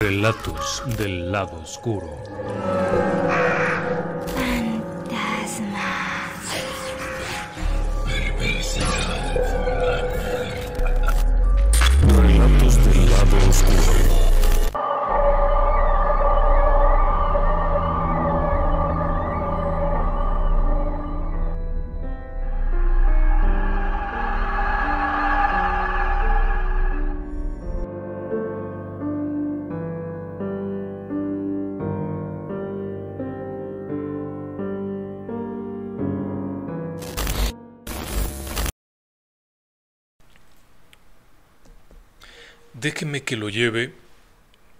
Relatos del lado oscuro. Relatos del lado oscuro. Déjeme que lo lleve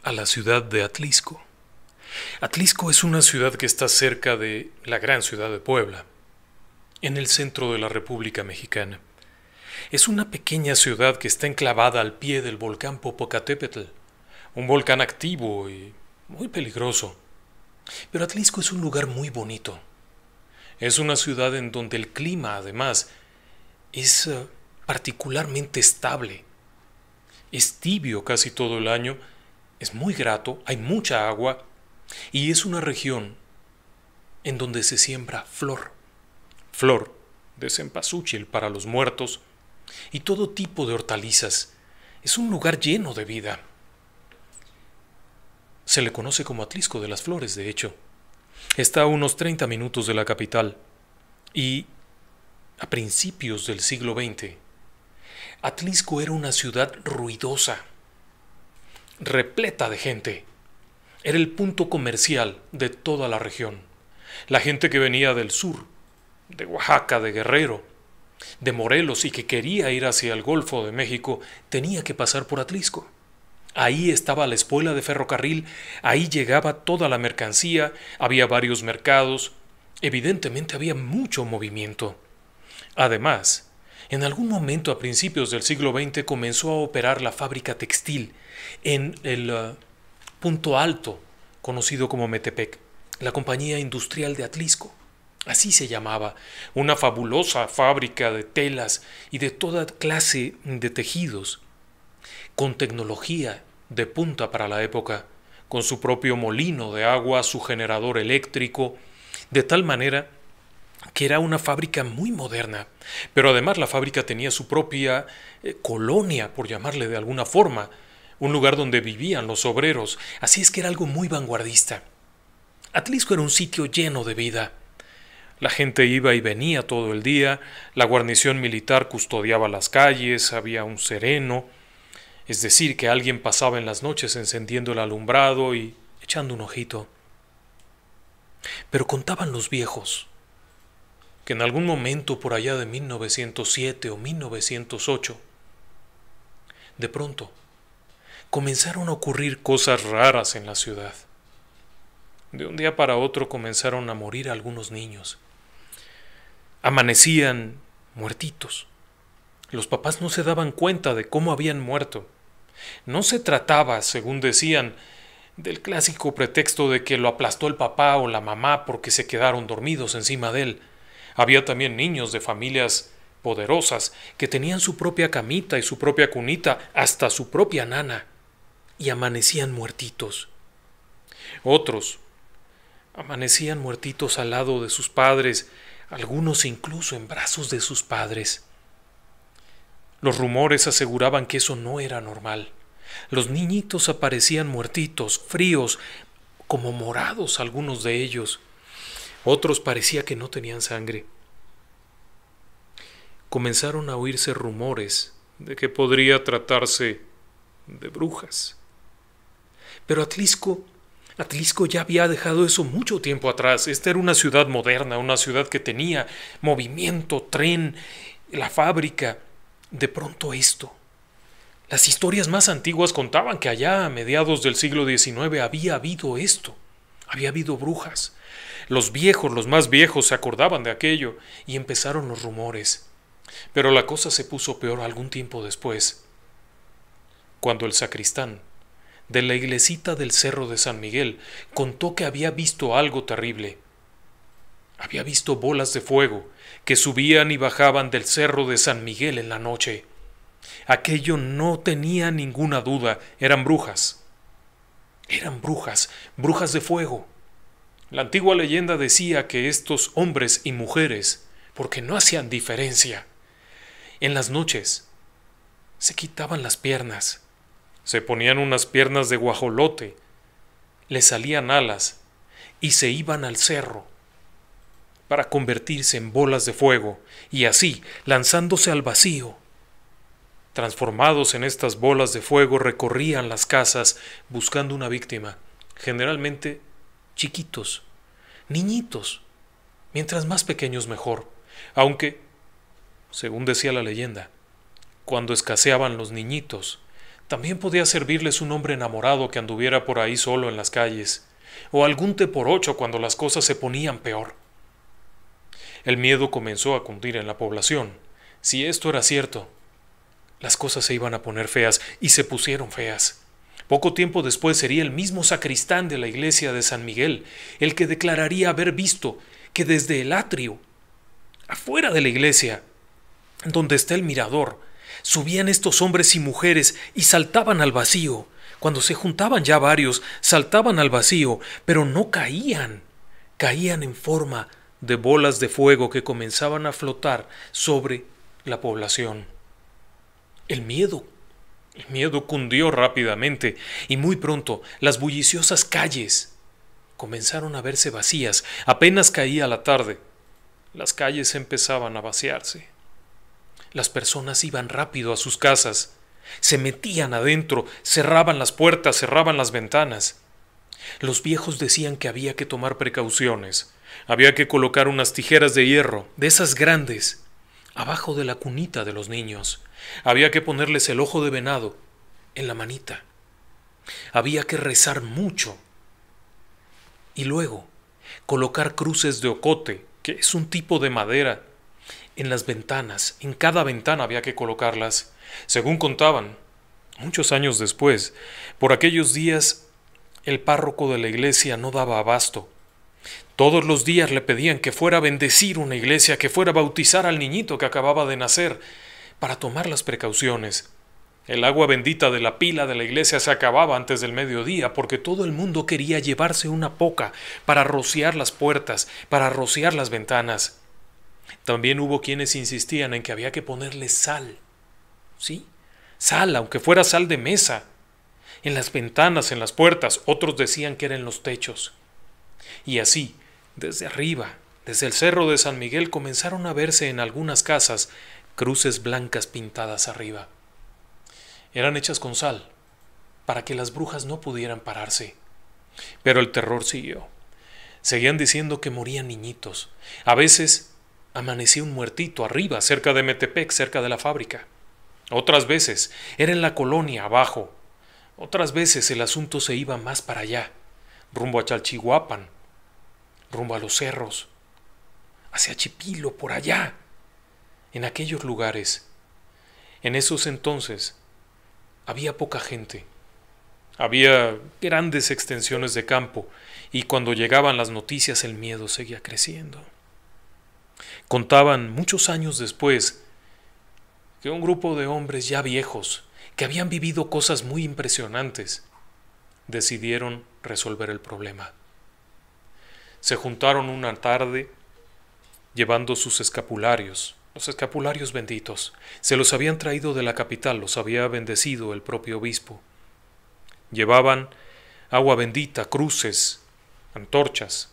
a la ciudad de Atlixco. Atlixco es una ciudad que está cerca de la gran ciudad de Puebla, en el centro de la República Mexicana. Es una pequeña ciudad que está enclavada al pie del volcán Popocatépetl, un volcán activo y muy peligroso. Pero Atlixco es un lugar muy bonito. Es una ciudad en donde el clima, además, es particularmente estable. Es tibio casi todo el año, es muy grato, hay mucha agua y es una región en donde se siembra flor de cempasúchil para los muertos y todo tipo de hortalizas. Es un lugar lleno de vida. Se le conoce como Atlixco de las Flores, de hecho. Está a unos 30 minutos de la capital y a principios del siglo XX, Atlixco era una ciudad ruidosa, repleta de gente. Era el punto comercial de toda la región. La gente que venía del sur, de Oaxaca, de Guerrero, de Morelos y que quería ir hacia el Golfo de México, tenía que pasar por Atlixco. Ahí estaba la espuela de ferrocarril, ahí llegaba toda la mercancía, había varios mercados, evidentemente había mucho movimiento. Además, en algún momento a principios del siglo XX comenzó a operar la fábrica textil en el punto alto, conocido como Metepec, la compañía industrial de Atlixco. Así se llamaba, una fabulosa fábrica de telas y de toda clase de tejidos, con tecnología de punta para la época, con su propio molino de agua, su generador eléctrico, de tal manera que era una fábrica muy moderna, pero además la fábrica tenía su propia colonia, por llamarle de alguna forma, un lugar donde vivían los obreros, así es que era algo muy vanguardista. Atlixco era un sitio lleno de vida. La gente iba y venía todo el día, la guarnición militar custodiaba las calles, había un sereno, es decir, que alguien pasaba en las noches encendiendo el alumbrado y echando un ojito. Pero contaban los viejos que en algún momento por allá de 1907 o 1908, de pronto, comenzaron a ocurrir cosas raras en la ciudad. De un día para otro comenzaron a morir algunos niños. Amanecían muertitos. Los papás no se daban cuenta de cómo habían muerto. No se trataba, según decían, del clásico pretexto de que lo aplastó el papá o la mamá porque se quedaron dormidos encima de él. Había también niños de familias poderosas que tenían su propia camita y su propia cunita, hasta su propia nana, y amanecían muertitos. Otros amanecían muertitos al lado de sus padres, algunos incluso en brazos de sus padres. Los rumores aseguraban que eso no era normal. Los niñitos aparecían muertitos, fríos, como morados algunos de ellos. Otros parecía que no tenían sangre. Comenzaron a oírse rumores de que podría tratarse de brujas. Pero Atlixco ya había dejado eso mucho tiempo atrás. Esta era una ciudad moderna, una ciudad que tenía movimiento, tren, la fábrica. De pronto esto. Las historias más antiguas contaban que allá a mediados del siglo XIX había habido esto. Había habido brujas. Los viejos, los más viejos, se acordaban de aquello y empezaron los rumores. Pero la cosa se puso peor algún tiempo después, cuando el sacristán de la iglesita del Cerro de San Miguel contó que había visto algo terrible. Había visto bolas de fuego que subían y bajaban del Cerro de San Miguel en la noche. Aquello no tenía ninguna duda, eran brujas. eran brujas, brujas de fuego. La antigua leyenda decía que estos hombres y mujeres, porque no hacían diferencia, en las noches se quitaban las piernas, se ponían unas piernas de guajolote, les salían alas y se iban al cerro para convertirse en bolas de fuego y así, lanzándose al vacío, transformados en estas bolas de fuego, recorrían las casas buscando una víctima, generalmente chiquitos, niñitos, mientras más pequeños mejor, aunque, según decía la leyenda, cuando escaseaban los niñitos, también podía servirles un hombre enamorado que anduviera por ahí solo en las calles, o algún té por ocho cuando las cosas se ponían peor. El miedo comenzó a cundir en la población. Si esto era cierto, las cosas se iban a poner feas, y se pusieron feas. Poco tiempo después sería el mismo sacristán de la iglesia de San Miguel el que declararía haber visto que desde el atrio, afuera de la iglesia, donde está el mirador, subían estos hombres y mujeres y saltaban al vacío. Cuando se juntaban ya varios, saltaban al vacío, pero no caían. Caían en forma de bolas de fuego que comenzaban a flotar sobre la población. El miedo cundió rápidamente y muy pronto las bulliciosas calles comenzaron a verse vacías. Apenas caía la tarde, las calles empezaban a vaciarse. Las personas iban rápido a sus casas, se metían adentro, cerraban las puertas, cerraban las ventanas. Los viejos decían que había que tomar precauciones, había que colocar unas tijeras de hierro, de esas grandes, abajo de la cunita de los niños. Había que ponerles el ojo de venado en la manita. Había que rezar mucho. Y luego colocar cruces de ocote, que es un tipo de madera, en las ventanas. En cada ventana había que colocarlas. Según contaban, muchos años después, por aquellos días el párroco de la iglesia no daba abasto. Todos los días le pedían que fuera a bendecir una iglesia, que fuera a bautizar al niñito que acababa de nacer, para tomar las precauciones. El agua bendita de la pila de la iglesia se acababa antes del mediodía porque todo el mundo quería llevarse una poca para rociar las puertas, para rociar las ventanas. También hubo quienes insistían en que había que ponerle sal. ¿Sí? Sal, aunque fuera sal de mesa. En las ventanas, en las puertas, otros decían que era en los techos. Y así, desde arriba, desde el cerro de San Miguel, comenzaron a verse en algunas casas cruces blancas pintadas arriba. Eran hechas con sal, para que las brujas no pudieran pararse. Pero el terror siguió. Seguían diciendo que morían niñitos. A veces amanecía un muertito arriba, cerca de Metepec, cerca de la fábrica. Otras veces era en la colonia, abajo. Otras veces el asunto se iba más para allá, rumbo a Chalchihuapan, rumbo a los cerros, hacia Chipilo, por allá, en aquellos lugares. En esos entonces había poca gente, había grandes extensiones de campo, y cuando llegaban las noticias el miedo seguía creciendo. Contaban muchos años después que un grupo de hombres ya viejos, que habían vivido cosas muy impresionantes, decidieron resolver el problema. Se juntaron una tarde llevando sus escapularios, los escapularios benditos. Se los habían traído de la capital, los había bendecido el propio obispo. Llevaban agua bendita, cruces, antorchas,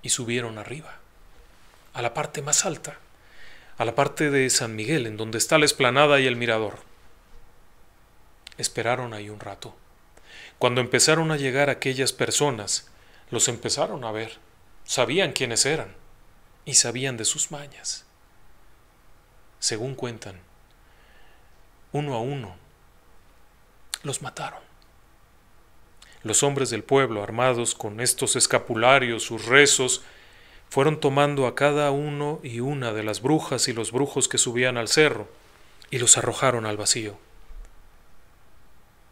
y subieron arriba, a la parte más alta, a la parte de San Miguel, en donde está la explanada y el mirador. Esperaron ahí un rato. Cuando empezaron a llegar aquellas personas, los empezaron a ver. Sabían quiénes eran y sabían de sus mañas. Según cuentan, uno a uno los mataron. Los hombres del pueblo, armados con estos escapularios, sus rezos, fueron tomando a cada uno y una de las brujas y los brujos que subían al cerro y los arrojaron al vacío.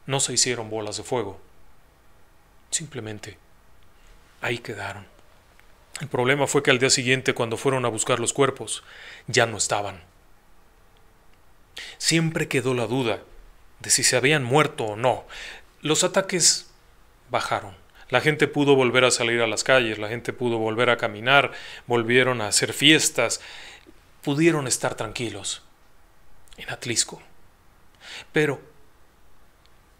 No se hicieron bolas de fuego, simplemente ahí quedaron. El problema fue que al día siguiente, cuando fueron a buscar los cuerpos, ya no estaban. Siempre quedó la duda de si se habían muerto o no. Los ataques bajaron. La gente pudo volver a salir a las calles, la gente pudo volver a caminar, volvieron a hacer fiestas, pudieron estar tranquilos en Atlisco. Pero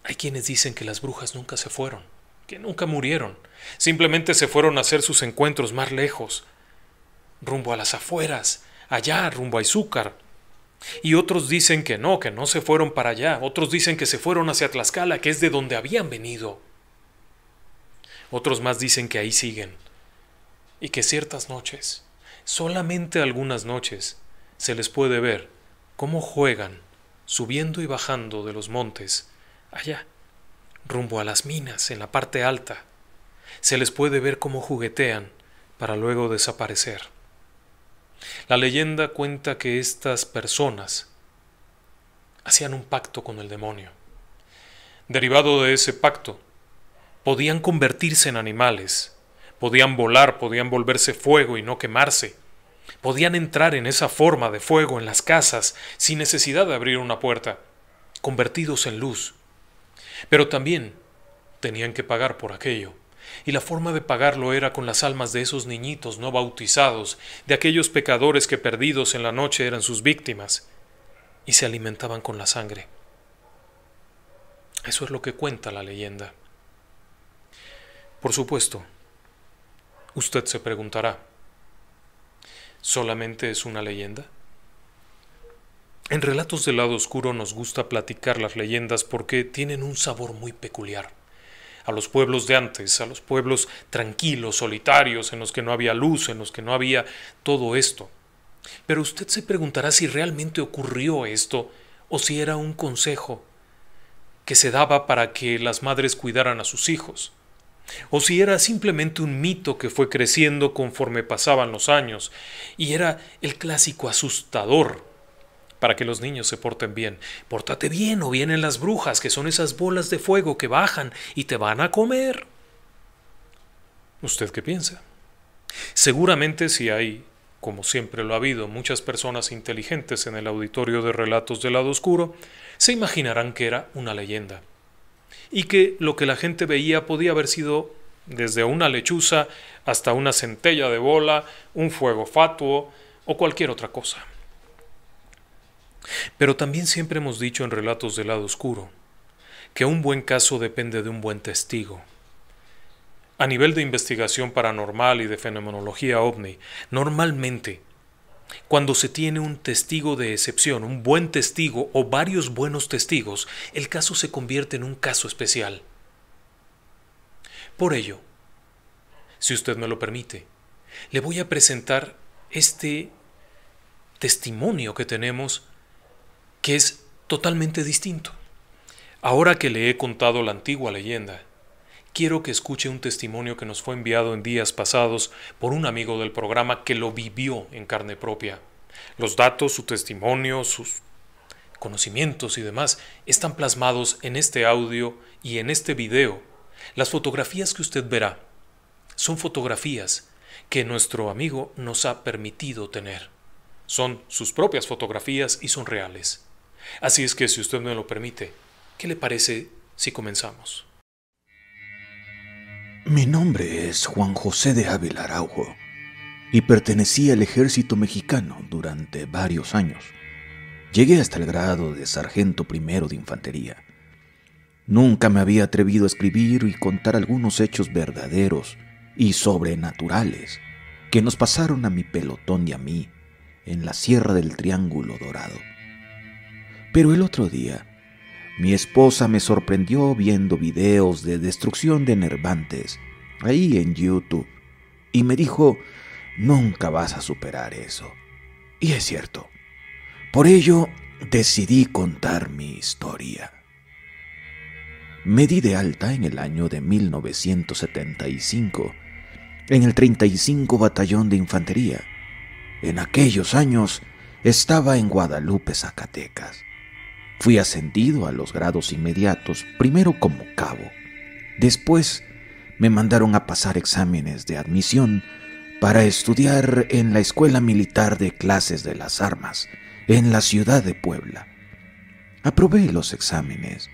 hay quienes dicen que las brujas nunca se fueron, que nunca murieron, simplemente se fueron a hacer sus encuentros más lejos, rumbo a las afueras, allá, rumbo a Izúcar. Y otros dicen que no se fueron para allá, otros dicen que se fueron hacia Tlaxcala, que es de donde habían venido. Otros más dicen que ahí siguen, y que ciertas noches, solamente algunas noches, se les puede ver cómo juegan, subiendo y bajando de los montes, allá, rumbo a las minas, en la parte alta. Se les puede ver cómo juguetean para luego desaparecer. La leyenda cuenta que estas personas hacían un pacto con el demonio. Derivado de ese pacto, podían convertirse en animales, podían volar, podían volverse fuego y no quemarse, podían entrar en esa forma de fuego en las casas sin necesidad de abrir una puerta, convertidos en luz. Pero también tenían que pagar por aquello, y la forma de pagarlo era con las almas de esos niñitos no bautizados, de aquellos pecadores que perdidos en la noche eran sus víctimas, y se alimentaban con la sangre. Eso es lo que cuenta la leyenda. Por supuesto, usted se preguntará, ¿solamente es una leyenda? En Relatos del Lado Oscuro nos gusta platicar las leyendas porque tienen un sabor muy peculiar. A los pueblos de antes, a los pueblos tranquilos, solitarios, en los que no había luz, en los que no había todo esto. Pero usted se preguntará si realmente ocurrió esto o si era un consejo que se daba para que las madres cuidaran a sus hijos, o si era simplemente un mito que fue creciendo conforme pasaban los años y era el clásico asustador para que los niños se porten bien. Pórtate bien o vienen las brujas, que son esas bolas de fuego que bajan y te van a comer. ¿Usted qué piensa? Seguramente si hay, como siempre lo ha habido, muchas personas inteligentes en el auditorio de Relatos del Lado Oscuro, se imaginarán que era una leyenda y que lo que la gente veía podía haber sido desde una lechuza hasta una centella de bola, un fuego fatuo o cualquier otra cosa. Pero también siempre hemos dicho en Relatos del Lado Oscuro que un buen caso depende de un buen testigo. A nivel de investigación paranormal y de fenomenología ovni, normalmente, cuando se tiene un testigo de excepción, un buen testigo o varios buenos testigos, el caso se convierte en un caso especial. Por ello, si usted me lo permite, le voy a presentar este testimonio que tenemos, que es totalmente distinto. Ahora que le he contado la antigua leyenda, quiero que escuche un testimonio que nos fue enviado en días pasados por un amigo del programa que lo vivió en carne propia. Los datos, su testimonio, sus conocimientos y demás están plasmados en este audio y en este video. Las fotografías que usted verá son fotografías que nuestro amigo nos ha permitido tener. Son sus propias fotografías y son reales. Así es que si usted me lo permite, ¿qué le parece si comenzamos? Mi nombre es Juan José de Ávila Araujo y pertenecía al ejército mexicano durante varios años. Llegué hasta el grado de sargento primero de infantería. Nunca me había atrevido a escribir y contar algunos hechos verdaderos y sobrenaturales que nos pasaron a mi pelotón y a mí en la Sierra del Triángulo Dorado. Pero el otro día, mi esposa me sorprendió viendo videos de destrucción de Nervantes ahí en YouTube y me dijo, nunca vas a superar eso. Y es cierto. Por ello, decidí contar mi historia. Me di de alta en el año de 1975 en el 35 Batallón de Infantería. En aquellos años estaba en Guadalupe, Zacatecas. Fui ascendido a los grados inmediatos, primero como cabo. Después me mandaron a pasar exámenes de admisión para estudiar en la Escuela Militar de Clases de las Armas, en la ciudad de Puebla. Aprobé los exámenes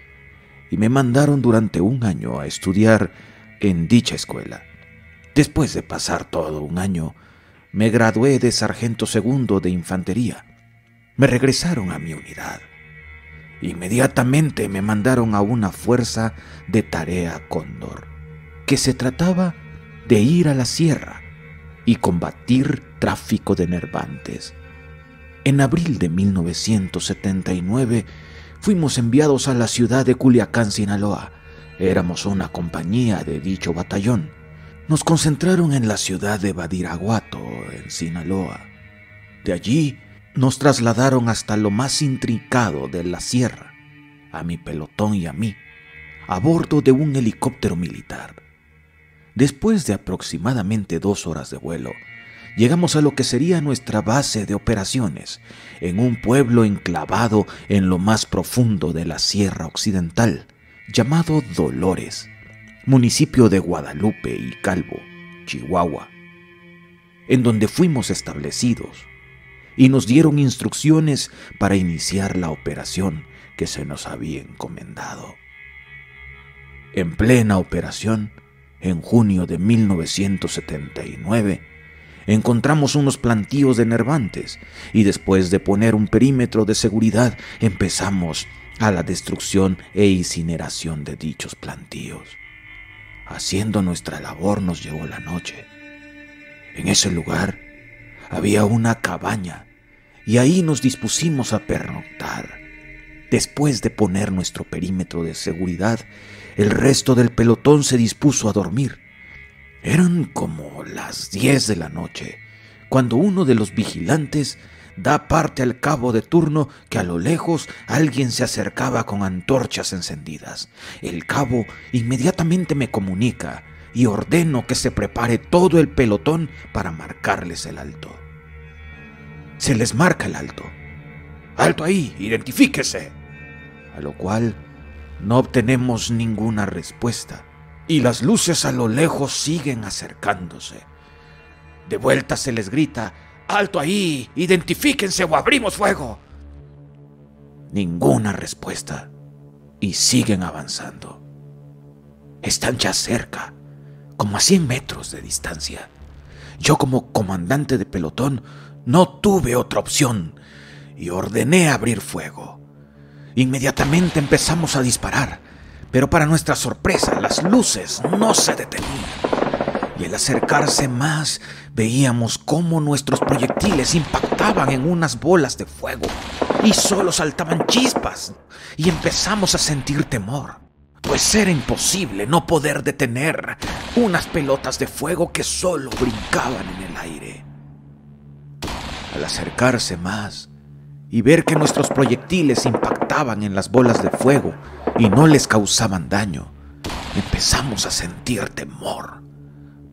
y me mandaron durante un año a estudiar en dicha escuela. Después de pasar todo un año, me gradué de sargento segundo de infantería. Me regresaron a mi unidad. Inmediatamente me mandaron a una fuerza de tarea Cóndor, que se trataba de ir a la sierra y combatir tráfico de nervantes. En abril de 1979 fuimos enviados a la ciudad de Culiacán, Sinaloa. Éramos una compañía de dicho batallón. Nos concentraron en la ciudad de Badiraguato, en Sinaloa. De allí nos trasladaron hasta lo más intrincado de la sierra, a mi pelotón y a mí, a bordo de un helicóptero militar. Después de aproximadamente 2 horas de vuelo, llegamos a lo que sería nuestra base de operaciones, en un pueblo enclavado en lo más profundo de la Sierra Occidental, llamado Dolores, municipio de Guadalupe y Calvo, Chihuahua, en donde fuimos establecidos y nos dieron instrucciones para iniciar la operación que se nos había encomendado. En plena operación, en junio de 1979, encontramos unos plantíos de nervantes y después de poner un perímetro de seguridad empezamos a la destrucción e incineración de dichos plantíos. Haciendo nuestra labor nos llegó la noche. En ese lugar había una cabaña y ahí nos dispusimos a pernoctar. Después de poner nuestro perímetro de seguridad, el resto del pelotón se dispuso a dormir. Eran como las 10 de la noche, cuando uno de los vigilantes da parte al cabo de turno que a lo lejos alguien se acercaba con antorchas encendidas. El cabo inmediatamente me comunica y ordeno que se prepare todo el pelotón para marcarles el alto. Se les marca el alto. ¡Alto ahí! ¡Identifíquese! A lo cual no obtenemos ninguna respuesta y las luces a lo lejos siguen acercándose. De vuelta se les grita: ¡alto ahí! ¡Identifíquense o abrimos fuego! Ninguna respuesta y siguen avanzando. Están ya cerca, como a 100 metros de distancia. Yo, como comandante de pelotón, no tuve otra opción y ordené abrir fuego. Inmediatamente empezamos a disparar, pero para nuestra sorpresa las luces no se detenían. Y al acercarse más, veíamos cómo nuestros proyectiles impactaban en unas bolas de fuego y solo saltaban chispas. Y empezamos a sentir temor, pues era imposible no poder detener unas pelotas de fuego que solo brincaban en el aire. Al acercarse más y ver que nuestros proyectiles impactaban en las bolas de fuego y no les causaban daño, empezamos a sentir temor,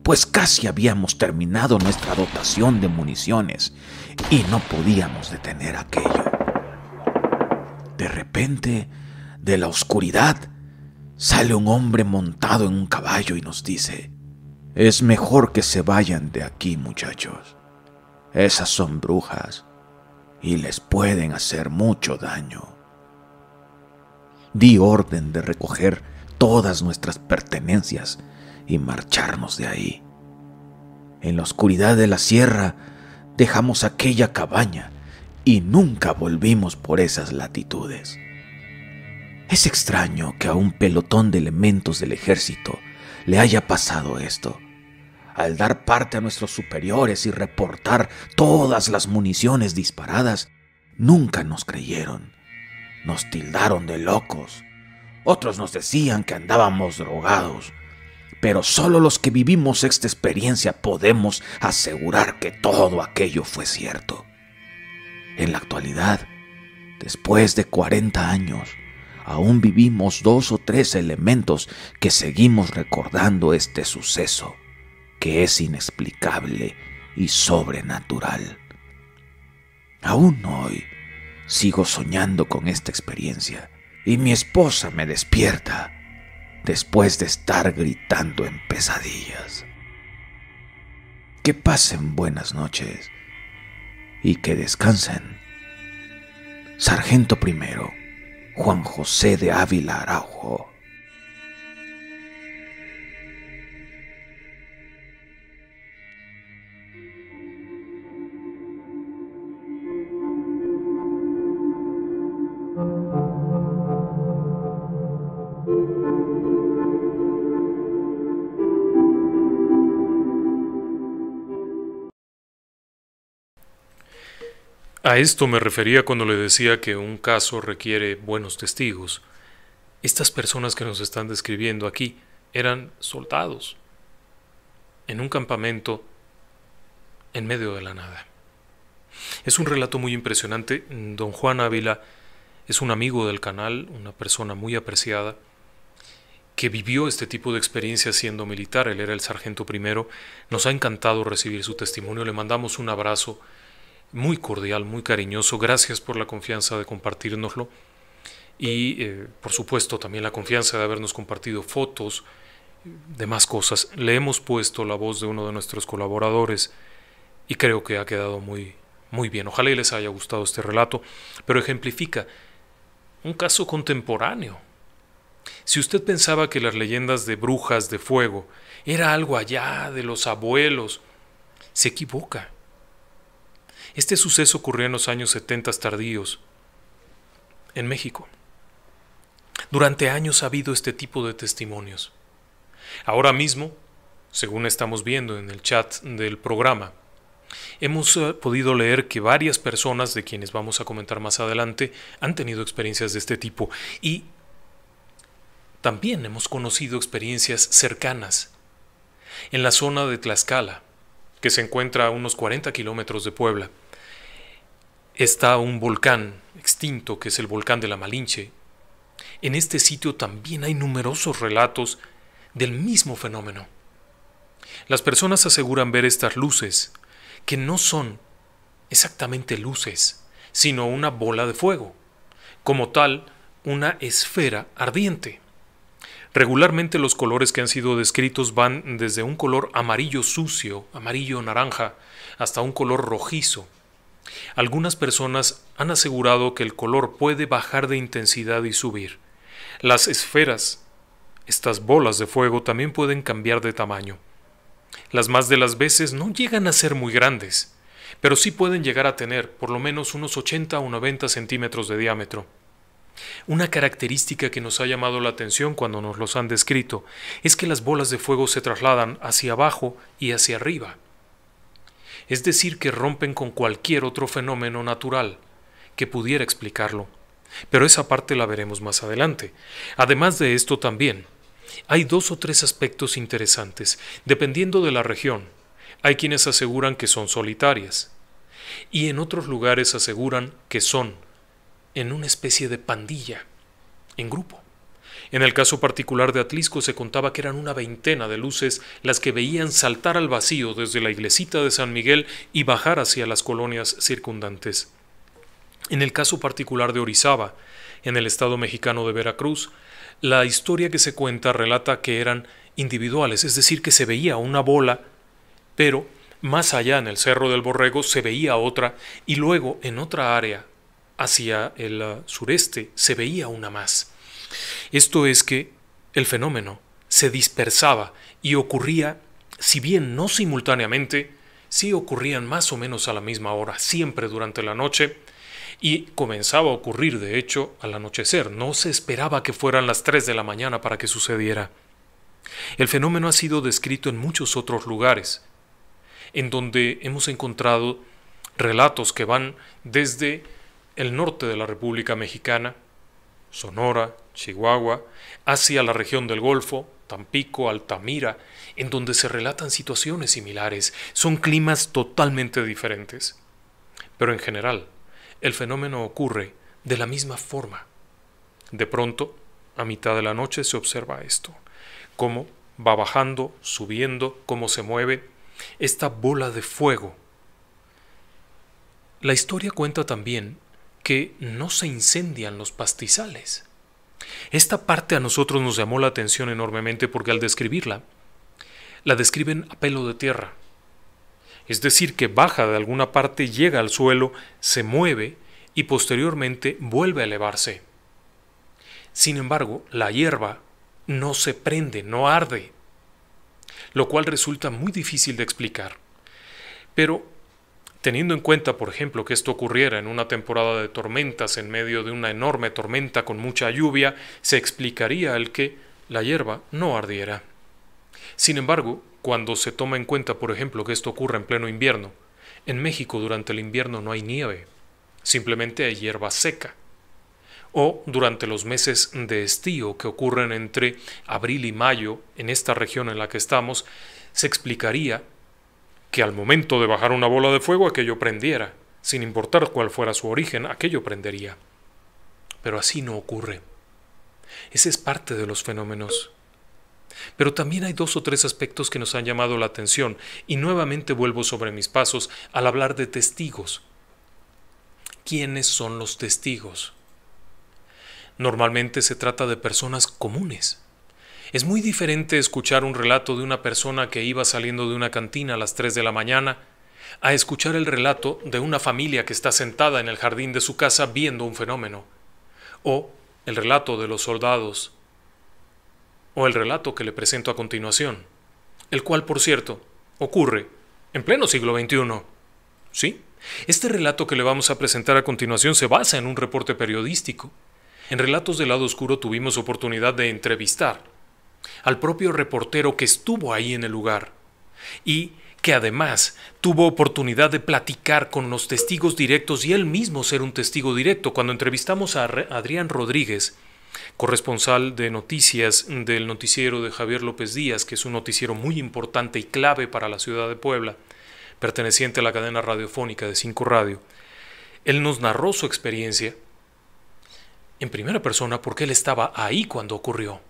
pues casi habíamos terminado nuestra dotación de municiones y no podíamos detener aquello. De repente, de la oscuridad, sale un hombre montado en un caballo y nos dice: «Es mejor que se vayan de aquí, muchachos. Esas son brujas y les pueden hacer mucho daño». Di orden de recoger todas nuestras pertenencias y marcharnos de ahí. En la oscuridad de la sierra dejamos aquella cabaña y nunca volvimos por esas latitudes. Es extraño que a un pelotón de elementos del ejército le haya pasado esto. Al dar parte a nuestros superiores y reportar todas las municiones disparadas, nunca nos creyeron. Nos tildaron de locos. Otros nos decían que andábamos drogados. Pero solo los que vivimos esta experiencia podemos asegurar que todo aquello fue cierto. En la actualidad, después de 40 años, aún vivimos 2 o 3 elementos que seguimos recordando este suceso, que es inexplicable y sobrenatural. Aún hoy sigo soñando con esta experiencia y mi esposa me despierta después de estar gritando en pesadillas. Que pasen buenas noches y que descansen. Sargento Primero Juan José de Ávila Araujo. A esto me refería cuando le decía que un caso requiere buenos testigos. Estas personas que nos están describiendo aquí eran soldados en un campamento en medio de la nada. Es un relato muy impresionante. Don Juan Ávila es un amigo del canal, una persona muy apreciada, que vivió este tipo de experiencia siendo militar. Él era el sargento primero. Nos ha encantado recibir su testimonio. Le mandamos un abrazo muy cordial, muy cariñoso. Gracias por la confianza de compartírnoslo y por supuesto también la confianza de habernos compartido fotos, demás cosas. Le hemos puesto la voz de uno de nuestros colaboradores y creo que ha quedado muy bien. Ojalá y les haya gustado este relato, pero ejemplifica un caso contemporáneo. Si usted pensaba que las leyendas de brujas de fuego era algo allá de los abuelos, se equivoca. Este suceso ocurrió en los años 70 tardíos, en México. Durante años ha habido este tipo de testimonios. Ahora mismo, según estamos viendo en el chat del programa, hemos podido leer que varias personas, de quienes vamos a comentar más adelante, han tenido experiencias de este tipo. Y también hemos conocido experiencias cercanas. En la zona de Tlaxcala, que se encuentra a unos 40 kilómetros de Puebla, está un volcán extinto que es el volcán de la Malinche. En este sitio también hay numerosos relatos del mismo fenómeno. Las personas aseguran ver estas luces, que no son exactamente luces, sino una bola de fuego, como tal, una esfera ardiente. Regularmente los colores que han sido descritos van desde un color amarillo sucio, amarillo naranja, hasta un color rojizo. Algunas personas han asegurado que el color puede bajar de intensidad y subir. Las esferas, estas bolas de fuego, también pueden cambiar de tamaño. Las más de las veces no llegan a ser muy grandes, pero sí pueden llegar a tener por lo menos unos 80 o 90 centímetros de diámetro. Una característica que nos ha llamado la atención cuando nos los han descrito es que las bolas de fuego se trasladan hacia abajo y hacia arriba. Es decir, que rompen con cualquier otro fenómeno natural que pudiera explicarlo. Pero esa parte la veremos más adelante. Además de esto también, hay 2 o 3 aspectos interesantes. Dependiendo de la región, hay quienes aseguran que son solitarias y en otros lugares aseguran que son en una especie de pandilla, en grupo. En el caso particular de Atlisco se contaba que eran una veintena de luces las que veían saltar al vacío desde la iglesita de San Miguel y bajar hacia las colonias circundantes. En el caso particular de Orizaba, en el estado mexicano de Veracruz, la historia que se cuenta relata que eran individuales, es decir, que se veía una bola, pero más allá en el Cerro del Borrego se veía otra y luego en otra área, hacia el sureste, se veía una más. Esto es que el fenómeno se dispersaba y ocurría, si bien no simultáneamente, sí ocurrían más o menos a la misma hora, siempre durante la noche, y comenzaba a ocurrir, de hecho, al anochecer. No se esperaba que fueran las 3 de la mañana para que sucediera. El fenómeno ha sido descrito en muchos otros lugares, en donde hemos encontrado relatos que van desde el norte de la República Mexicana, Sonora, Chihuahua, hacia la región del Golfo, Tampico, Altamira, en donde se relatan situaciones similares. Son climas totalmente diferentes. Pero en general, el fenómeno ocurre de la misma forma. De pronto, a mitad de la noche se observa esto, cómo va bajando, subiendo, cómo se mueve esta bola de fuego. La historia cuenta también que no se incendian los pastizales. Esta parte a nosotros nos llamó la atención enormemente porque al describirla, la describen a pelo de tierra. Es decir, que baja de alguna parte, llega al suelo, se mueve y posteriormente vuelve a elevarse. Sin embargo, la hierba no se prende, no arde, lo cual resulta muy difícil de explicar. Pero teniendo en cuenta, por ejemplo, que esto ocurriera en una temporada de tormentas, en medio de una enorme tormenta con mucha lluvia, se explicaría el que la hierba no ardiera. Sin embargo, cuando se toma en cuenta, por ejemplo, que esto ocurre en pleno invierno, en México durante el invierno no hay nieve, simplemente hay hierba seca. O durante los meses de estío que ocurren entre abril y mayo en esta región en la que estamos, se explicaría que al momento de bajar una bola de fuego aquello prendiera, sin importar cuál fuera su origen, aquello prendería. Pero así no ocurre. Ese es parte de los fenómenos. Pero también hay 2 o 3 aspectos que nos han llamado la atención, y nuevamente vuelvo sobre mis pasos al hablar de testigos. ¿Quiénes son los testigos? Normalmente se trata de personas comunes. Es muy diferente escuchar un relato de una persona que iba saliendo de una cantina a las 3 de la mañana a escuchar el relato de una familia que está sentada en el jardín de su casa viendo un fenómeno, o el relato de los soldados, o el relato que le presento a continuación, el cual, por cierto, ocurre en pleno siglo XXI. ¿Sí? Este relato que le vamos a presentar a continuación se basa en un reporte periodístico. En Relatos del Lado Oscuro tuvimos oportunidad de entrevistar al propio reportero que estuvo ahí en el lugar y que además tuvo oportunidad de platicar con los testigos directos y él mismo ser un testigo directo. Cuando entrevistamos a Adrián Rodríguez, corresponsal de noticias del noticiero de Javier López Díaz, que es un noticiero muy importante y clave para la ciudad de Puebla, perteneciente a la cadena radiofónica de 5 Radio, él nos narró su experiencia en primera persona porque él estaba ahí cuando ocurrió.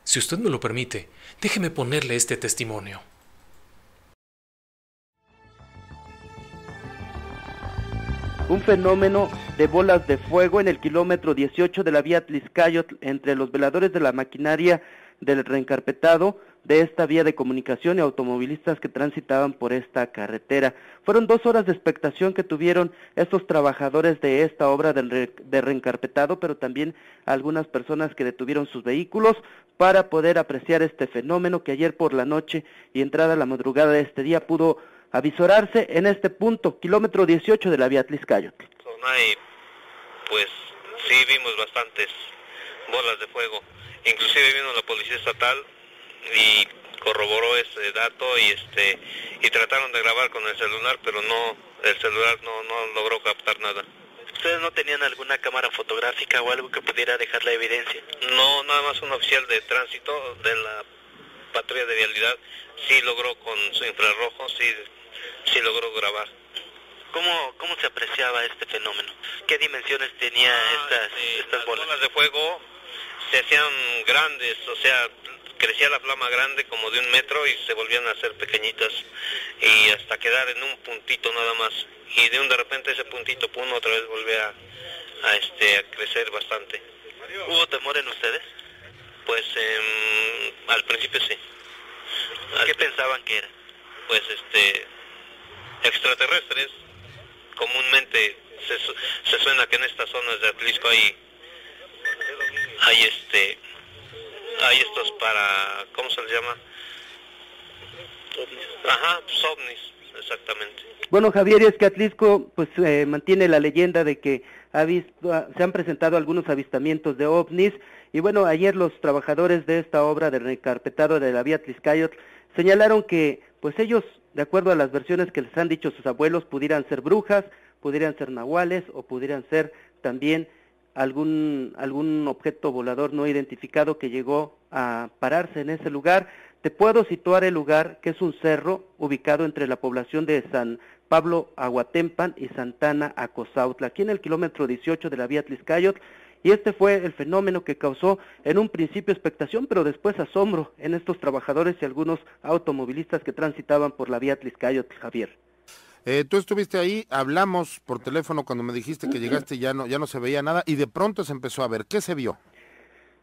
Si usted me lo permite, déjeme ponerle este testimonio. Un fenómeno de bolas de fuego en el kilómetro 18 de la vía Tliscayotl entre los veladores de la maquinaria del reencarpetado de esta vía de comunicación y automovilistas que transitaban por esta carretera. Fueron 2 horas de expectación que tuvieron estos trabajadores de esta obra de reencarpetado, pero también algunas personas que detuvieron sus vehículos para poder apreciar este fenómeno que ayer por la noche y entrada a la madrugada de este día pudo avisorarse en este punto, kilómetro 18 de la vía Tliscayotl. Y pues sí vimos bastantes bolas de fuego, inclusive vino la policía estatal y corroboró ese dato y trataron de grabar con el celular, pero el celular no logró captar nada. ¿Ustedes no tenían alguna cámara fotográfica o algo que pudiera dejar la evidencia? No, nada más un oficial de tránsito de la patrulla de vialidad sí logró con su infrarrojo, sí logró grabar. ¿Cómo se apreciaba este fenómeno? ¿Qué dimensiones tenía estas bolas? Las bolas de fuego se hacían grandes, o sea, crecía la flama grande como de 1 metro y se volvían a hacer pequeñitas y hasta quedar en un puntito nada más. Y de repente ese puntito otra vez volvía a crecer bastante. ¿Hubo temor en ustedes? Pues al principio sí. ¿Qué pensaban que era? Pues extraterrestres. Comúnmente se suena que en estas zonas de Atlisco hay estos para, ¿cómo se les llama? Ajá, pues ovnis, exactamente. Bueno, Javier, es que Atlisco pues mantiene la leyenda de que se han presentado algunos avistamientos de ovnis, y bueno, ayer los trabajadores de esta obra de recarpetado de la vía Tliscayotl señalaron que pues ellos, de acuerdo a las versiones que les han dicho sus abuelos, pudieran ser brujas, pudieran ser nahuales o pudieran ser también algún objeto volador no identificado que llegó a pararse en ese lugar. Te puedo situar el lugar, que es un cerro ubicado entre la población de San Pablo Aguatempan y Santana Acozautla, aquí en el kilómetro 18 de la vía Tliscayotl, y este fue el fenómeno que causó en un principio expectación, pero después asombro en estos trabajadores y algunos automovilistas que transitaban por la vía Tliscayotl, Javier. Tú estuviste ahí, hablamos por teléfono cuando me dijiste que llegaste, ya no se veía nada y de pronto se empezó a ver. ¿Qué se vio?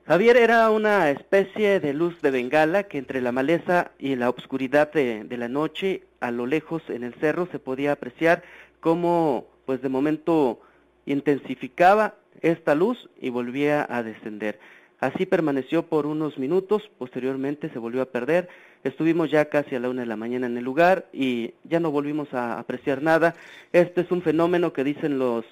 Javier, era una especie de luz de bengala que entre la maleza y la obscuridad de la noche, a lo lejos en el cerro, se podía apreciar cómo pues de momento intensificaba esta luz y volvía a descender. Así permaneció por unos minutos, posteriormente se volvió a perder. Estuvimos ya casi a la 1 de la mañana en el lugar y ya no volvimos a apreciar nada. Este es un fenómeno que dicen los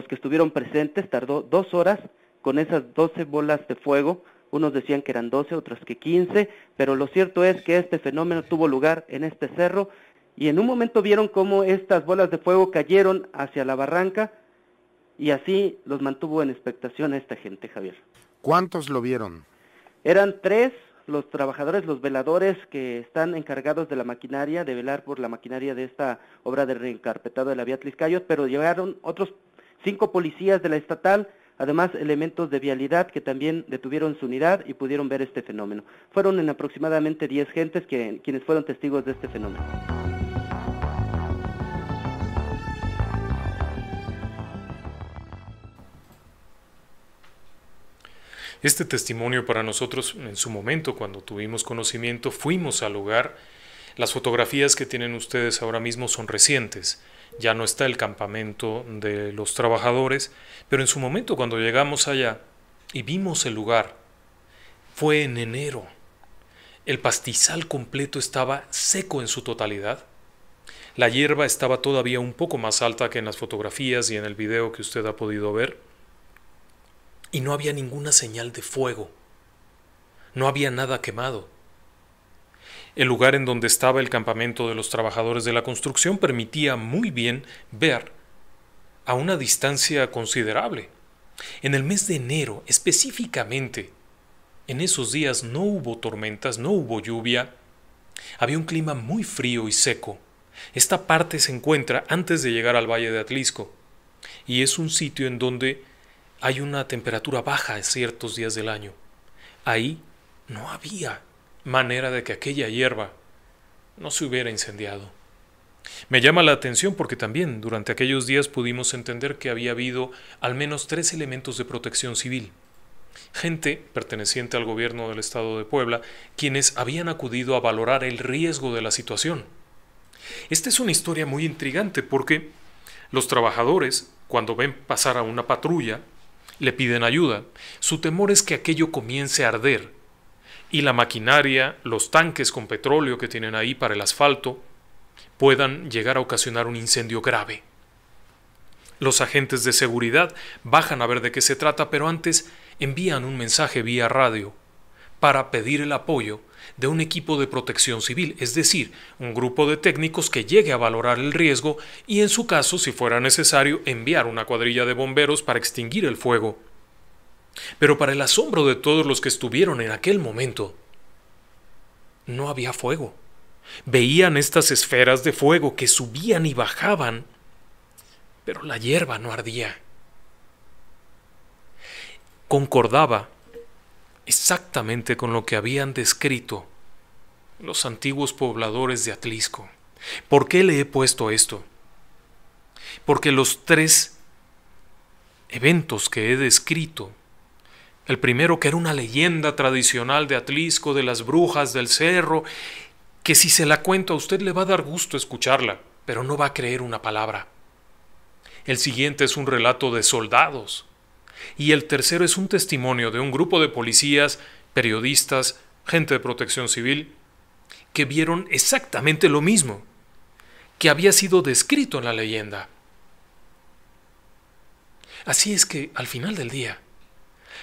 que estuvieron presentes, tardó 2 horas con esas 12 bolas de fuego. Unos decían que eran 12, otros que 15, pero lo cierto es que este fenómeno tuvo lugar en este cerro y en un momento vieron cómo estas bolas de fuego cayeron hacia la barranca, y así los mantuvo en expectación a esta gente, Javier. ¿Cuántos lo vieron? Eran 3 los trabajadores, los veladores que están encargados de la maquinaria, de velar por la maquinaria de esta obra de reencarpetado de la vía Tliscayos, pero llegaron otros 5 policías de la estatal, además elementos de vialidad que también detuvieron su unidad y pudieron ver este fenómeno. Fueron en aproximadamente 10 gentes quienes fueron testigos de este fenómeno. Este testimonio para nosotros, en su momento, cuando tuvimos conocimiento, fuimos al lugar. Las fotografías que tienen ustedes ahora mismo son recientes. Ya no está el campamento de los trabajadores, pero en su momento, cuando llegamos allá y vimos el lugar, fue en enero. El pastizal completo estaba seco en su totalidad. La hierba estaba todavía un poco más alta que en las fotografías y en el video que usted ha podido ver. Y no había ninguna señal de fuego. No había nada quemado. El lugar en donde estaba el campamento de los trabajadores de la construcción permitía muy bien ver a una distancia considerable. En el mes de enero, específicamente, en esos días no hubo tormentas, no hubo lluvia. Había un clima muy frío y seco. Esta parte se encuentra antes de llegar al Valle de Atlisco y es un sitio en donde hay una temperatura baja en ciertos días del año. Ahí no había manera de que aquella hierba no se hubiera incendiado. Me llama la atención porque también durante aquellos días pudimos entender que había habido al menos 3 elementos de protección civil. Gente perteneciente al gobierno del estado de Puebla, quienes habían acudido a valorar el riesgo de la situación. Esta es una historia muy intrigante porque los trabajadores, cuando ven pasar a una patrulla, le piden ayuda. Su temor es que aquello comience a arder y la maquinaria, los tanques con petróleo que tienen ahí para el asfalto, puedan llegar a ocasionar un incendio grave. Los agentes de seguridad bajan a ver de qué se trata, pero antes envían un mensaje vía radio para pedir el apoyo de un equipo de protección civil, es decir, un grupo de técnicos que llegue a valorar el riesgo y en su caso, si fuera necesario, enviar una cuadrilla de bomberos para extinguir el fuego. Pero para el asombro de todos los que estuvieron en aquel momento, no había fuego. Veían estas esferas de fuego que subían y bajaban, pero la hierba no ardía. Concordaba exactamente con lo que habían descrito los antiguos pobladores de Atlisco. ¿Por qué le he puesto esto? Porque los 3 eventos que he descrito, el primero, que era una leyenda tradicional de Atlisco, de las brujas del cerro, que si se la cuento a usted le va a dar gusto escucharla, pero no va a creer una palabra. El siguiente es un relato de soldados. Y el tercero es un testimonio de un grupo de policías, periodistas, gente de protección civil, que vieron exactamente lo mismo que había sido descrito en la leyenda. Así es que, al final del día,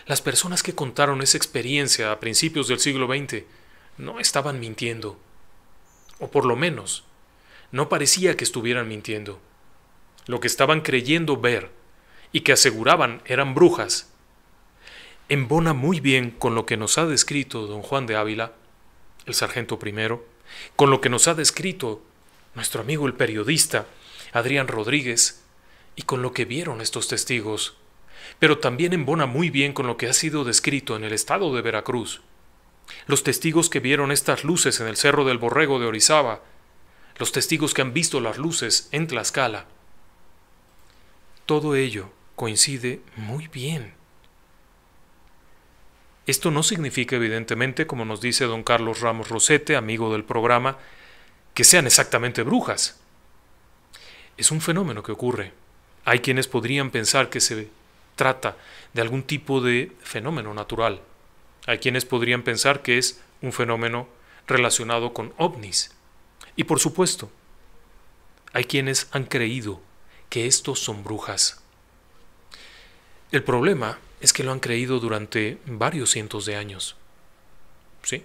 las personas que contaron esa experiencia a principios del siglo XX no estaban mintiendo, o por lo menos, no parecía que estuvieran mintiendo. Lo que estaban creyendo ver y que aseguraban eran brujas, embona muy bien con lo que nos ha descrito don Juan de Ávila, el sargento primero, con lo que nos ha descrito nuestro amigo el periodista Adrián Rodríguez y con lo que vieron estos testigos, pero también embona muy bien con lo que ha sido descrito en el estado de Veracruz. Los testigos que vieron estas luces en el Cerro del Borrego de Orizaba, los testigos que han visto las luces en Tlaxcala, todo ello coincide muy bien. Esto no significa, evidentemente, como nos dice don Carlos Ramos Rosete, amigo del programa, que sean exactamente brujas. Es un fenómeno que ocurre. Hay quienes podrían pensar que se trata de algún tipo de fenómeno natural. Hay quienes podrían pensar que es un fenómeno relacionado con ovnis. Y por supuesto, hay quienes han creído que estos son brujas. El problema es que lo han creído durante varios cientos de años. ¿Sí?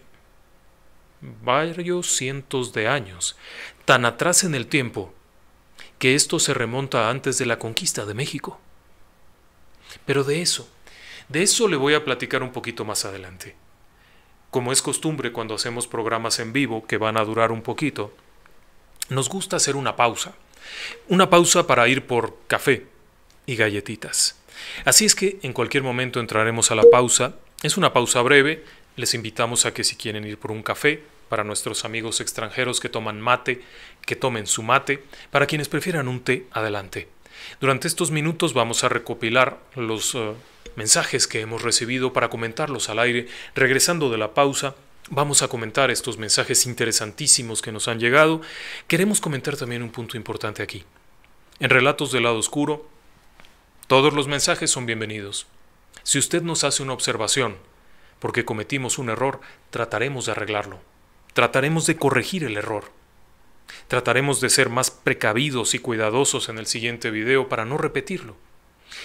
varios cientos de años, tan atrás en el tiempo, que esto se remonta antes de la conquista de México. Pero de eso le voy a platicar un poquito más adelante. Como es costumbre cuando hacemos programas en vivo que van a durar un poquito, nos gusta hacer una pausa para ir por café y galletitas. Así es que en cualquier momento entraremos a la pausa. Es una pausa breve. Les invitamos a que si quieren ir por un café, para nuestros amigos extranjeros que toman mate, que tomen su mate, para quienes prefieran un té, adelante. Durante estos minutos vamos a recopilar los mensajes que hemos recibido para comentarlos al aire. Regresando de la pausa, vamos a comentar estos mensajes interesantísimos que nos han llegado. Queremos comentar también un punto importante aquí. En Relatos del Lado Oscuro, todos los mensajes son bienvenidos. Si usted nos hace una observación, porque cometimos un error, trataremos de arreglarlo. Trataremos de corregir el error. Trataremos de ser más precavidos y cuidadosos en el siguiente video para no repetirlo.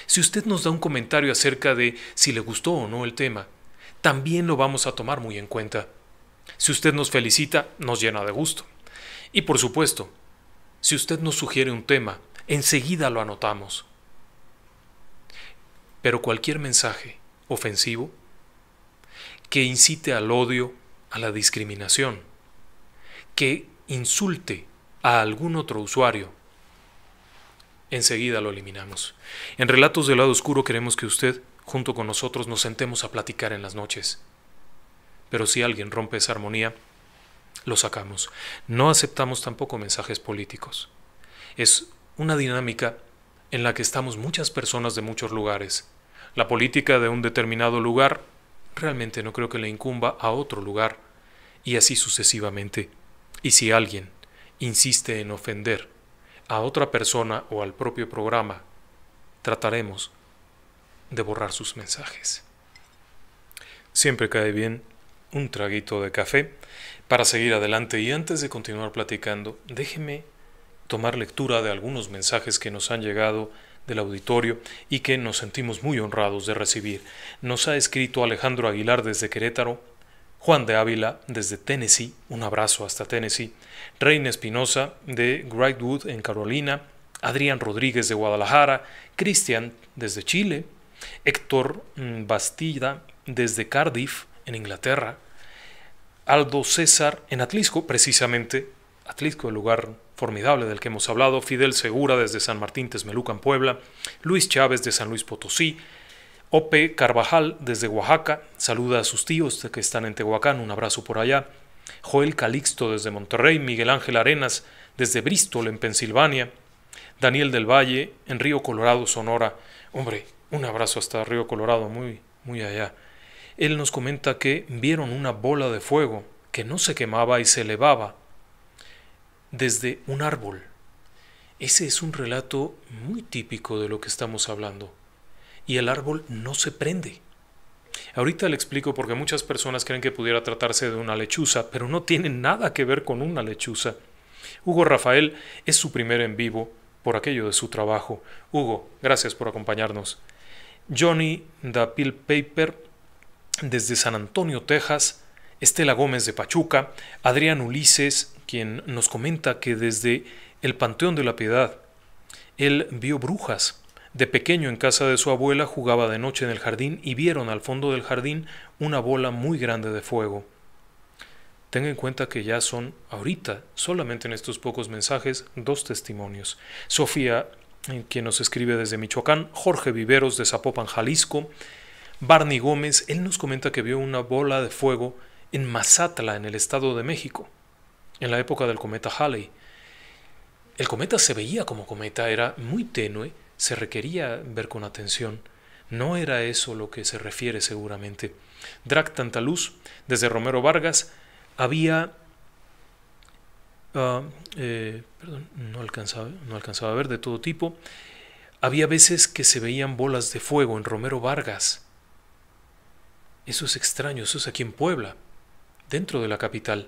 Si usted nos da un comentario acerca de si le gustó o no el tema, también lo vamos a tomar muy en cuenta. Si usted nos felicita, nos llena de gusto. Y por supuesto, si usted nos sugiere un tema, enseguida lo anotamos. Pero cualquier mensaje ofensivo que incite al odio, a la discriminación, que insulte a algún otro usuario, enseguida lo eliminamos. En Relatos del Lado Oscuro queremos que usted, junto con nosotros, nos sentemos a platicar en las noches. Pero si alguien rompe esa armonía, lo sacamos. No aceptamos tampoco mensajes políticos. Es una dinámica en la que estamos muchas personas de muchos lugares. La política de un determinado lugar realmente no creo que le incumba a otro lugar, y así sucesivamente. Y si alguien insiste en ofender a otra persona o al propio programa, trataremos de borrar sus mensajes. Siempre cae bien un traguito de café para seguir adelante, y antes de continuar platicando, déjeme tomar lectura de algunos mensajes que nos han llegado del auditorio y que nos sentimos muy honrados de recibir. Nos ha escrito Alejandro Aguilar desde Querétaro, Juan de Ávila desde Tennessee, un abrazo hasta Tennessee, Reina Espinosa de Wrightwood en Carolina, Adrián Rodríguez de Guadalajara, Cristian desde Chile, Héctor Bastida desde Cardiff en Inglaterra, Aldo César en Atlisco, precisamente Atlisco, el lugar formidable del que hemos hablado, Fidel Segura desde San Martín Texmelucan, Puebla, Luis Chávez de San Luis Potosí, Ope Carvajal desde Oaxaca, saluda a sus tíos que están en Tehuacán, un abrazo por allá, Joel Calixto desde Monterrey, Miguel Ángel Arenas desde Bristol en Pensilvania, Daniel del Valle en Río Colorado, Sonora. Hombre, un abrazo hasta Río Colorado, muy allá. Él nos comenta que vieron una bola de fuego que no se quemaba y se elevaba desde un árbol. Ese es un relato muy típico de lo que estamos hablando. Y el árbol no se prende. Ahorita le explico porque muchas personas creen que pudiera tratarse de una lechuza, pero no tiene nada que ver con una lechuza. Hugo Rafael es su primer en vivo por aquello de su trabajo. Hugo, gracias por acompañarnos. Johnny da Pill Paper desde San Antonio, Texas, Estela Gómez de Pachuca, Adrián Ulises, quien nos comenta que desde el Panteón de la Piedad él vio brujas. De pequeño en casa de su abuela jugaba de noche en el jardín y vieron al fondo del jardín una bola muy grande de fuego. Tenga en cuenta que ya son ahorita, solamente en estos pocos mensajes, 2 testimonios. Sofía, quien nos escribe desde Michoacán, Jorge Viveros de Zapopan, Jalisco, Barney Gómez, él nos comenta que vio una bola de fuego en Mazatla, en el Estado de México, en la época del cometa Halley. El cometa se veía como cometa, era muy tenue, se requería ver con atención. No era eso lo que se refiere seguramente. Drac Tantaluz, desde Romero Vargas, había... no alcanzaba a ver, de todo tipo. Había veces que se veían bolas de fuego en Romero Vargas. Eso es extraño, eso es aquí en Puebla, dentro de la capital.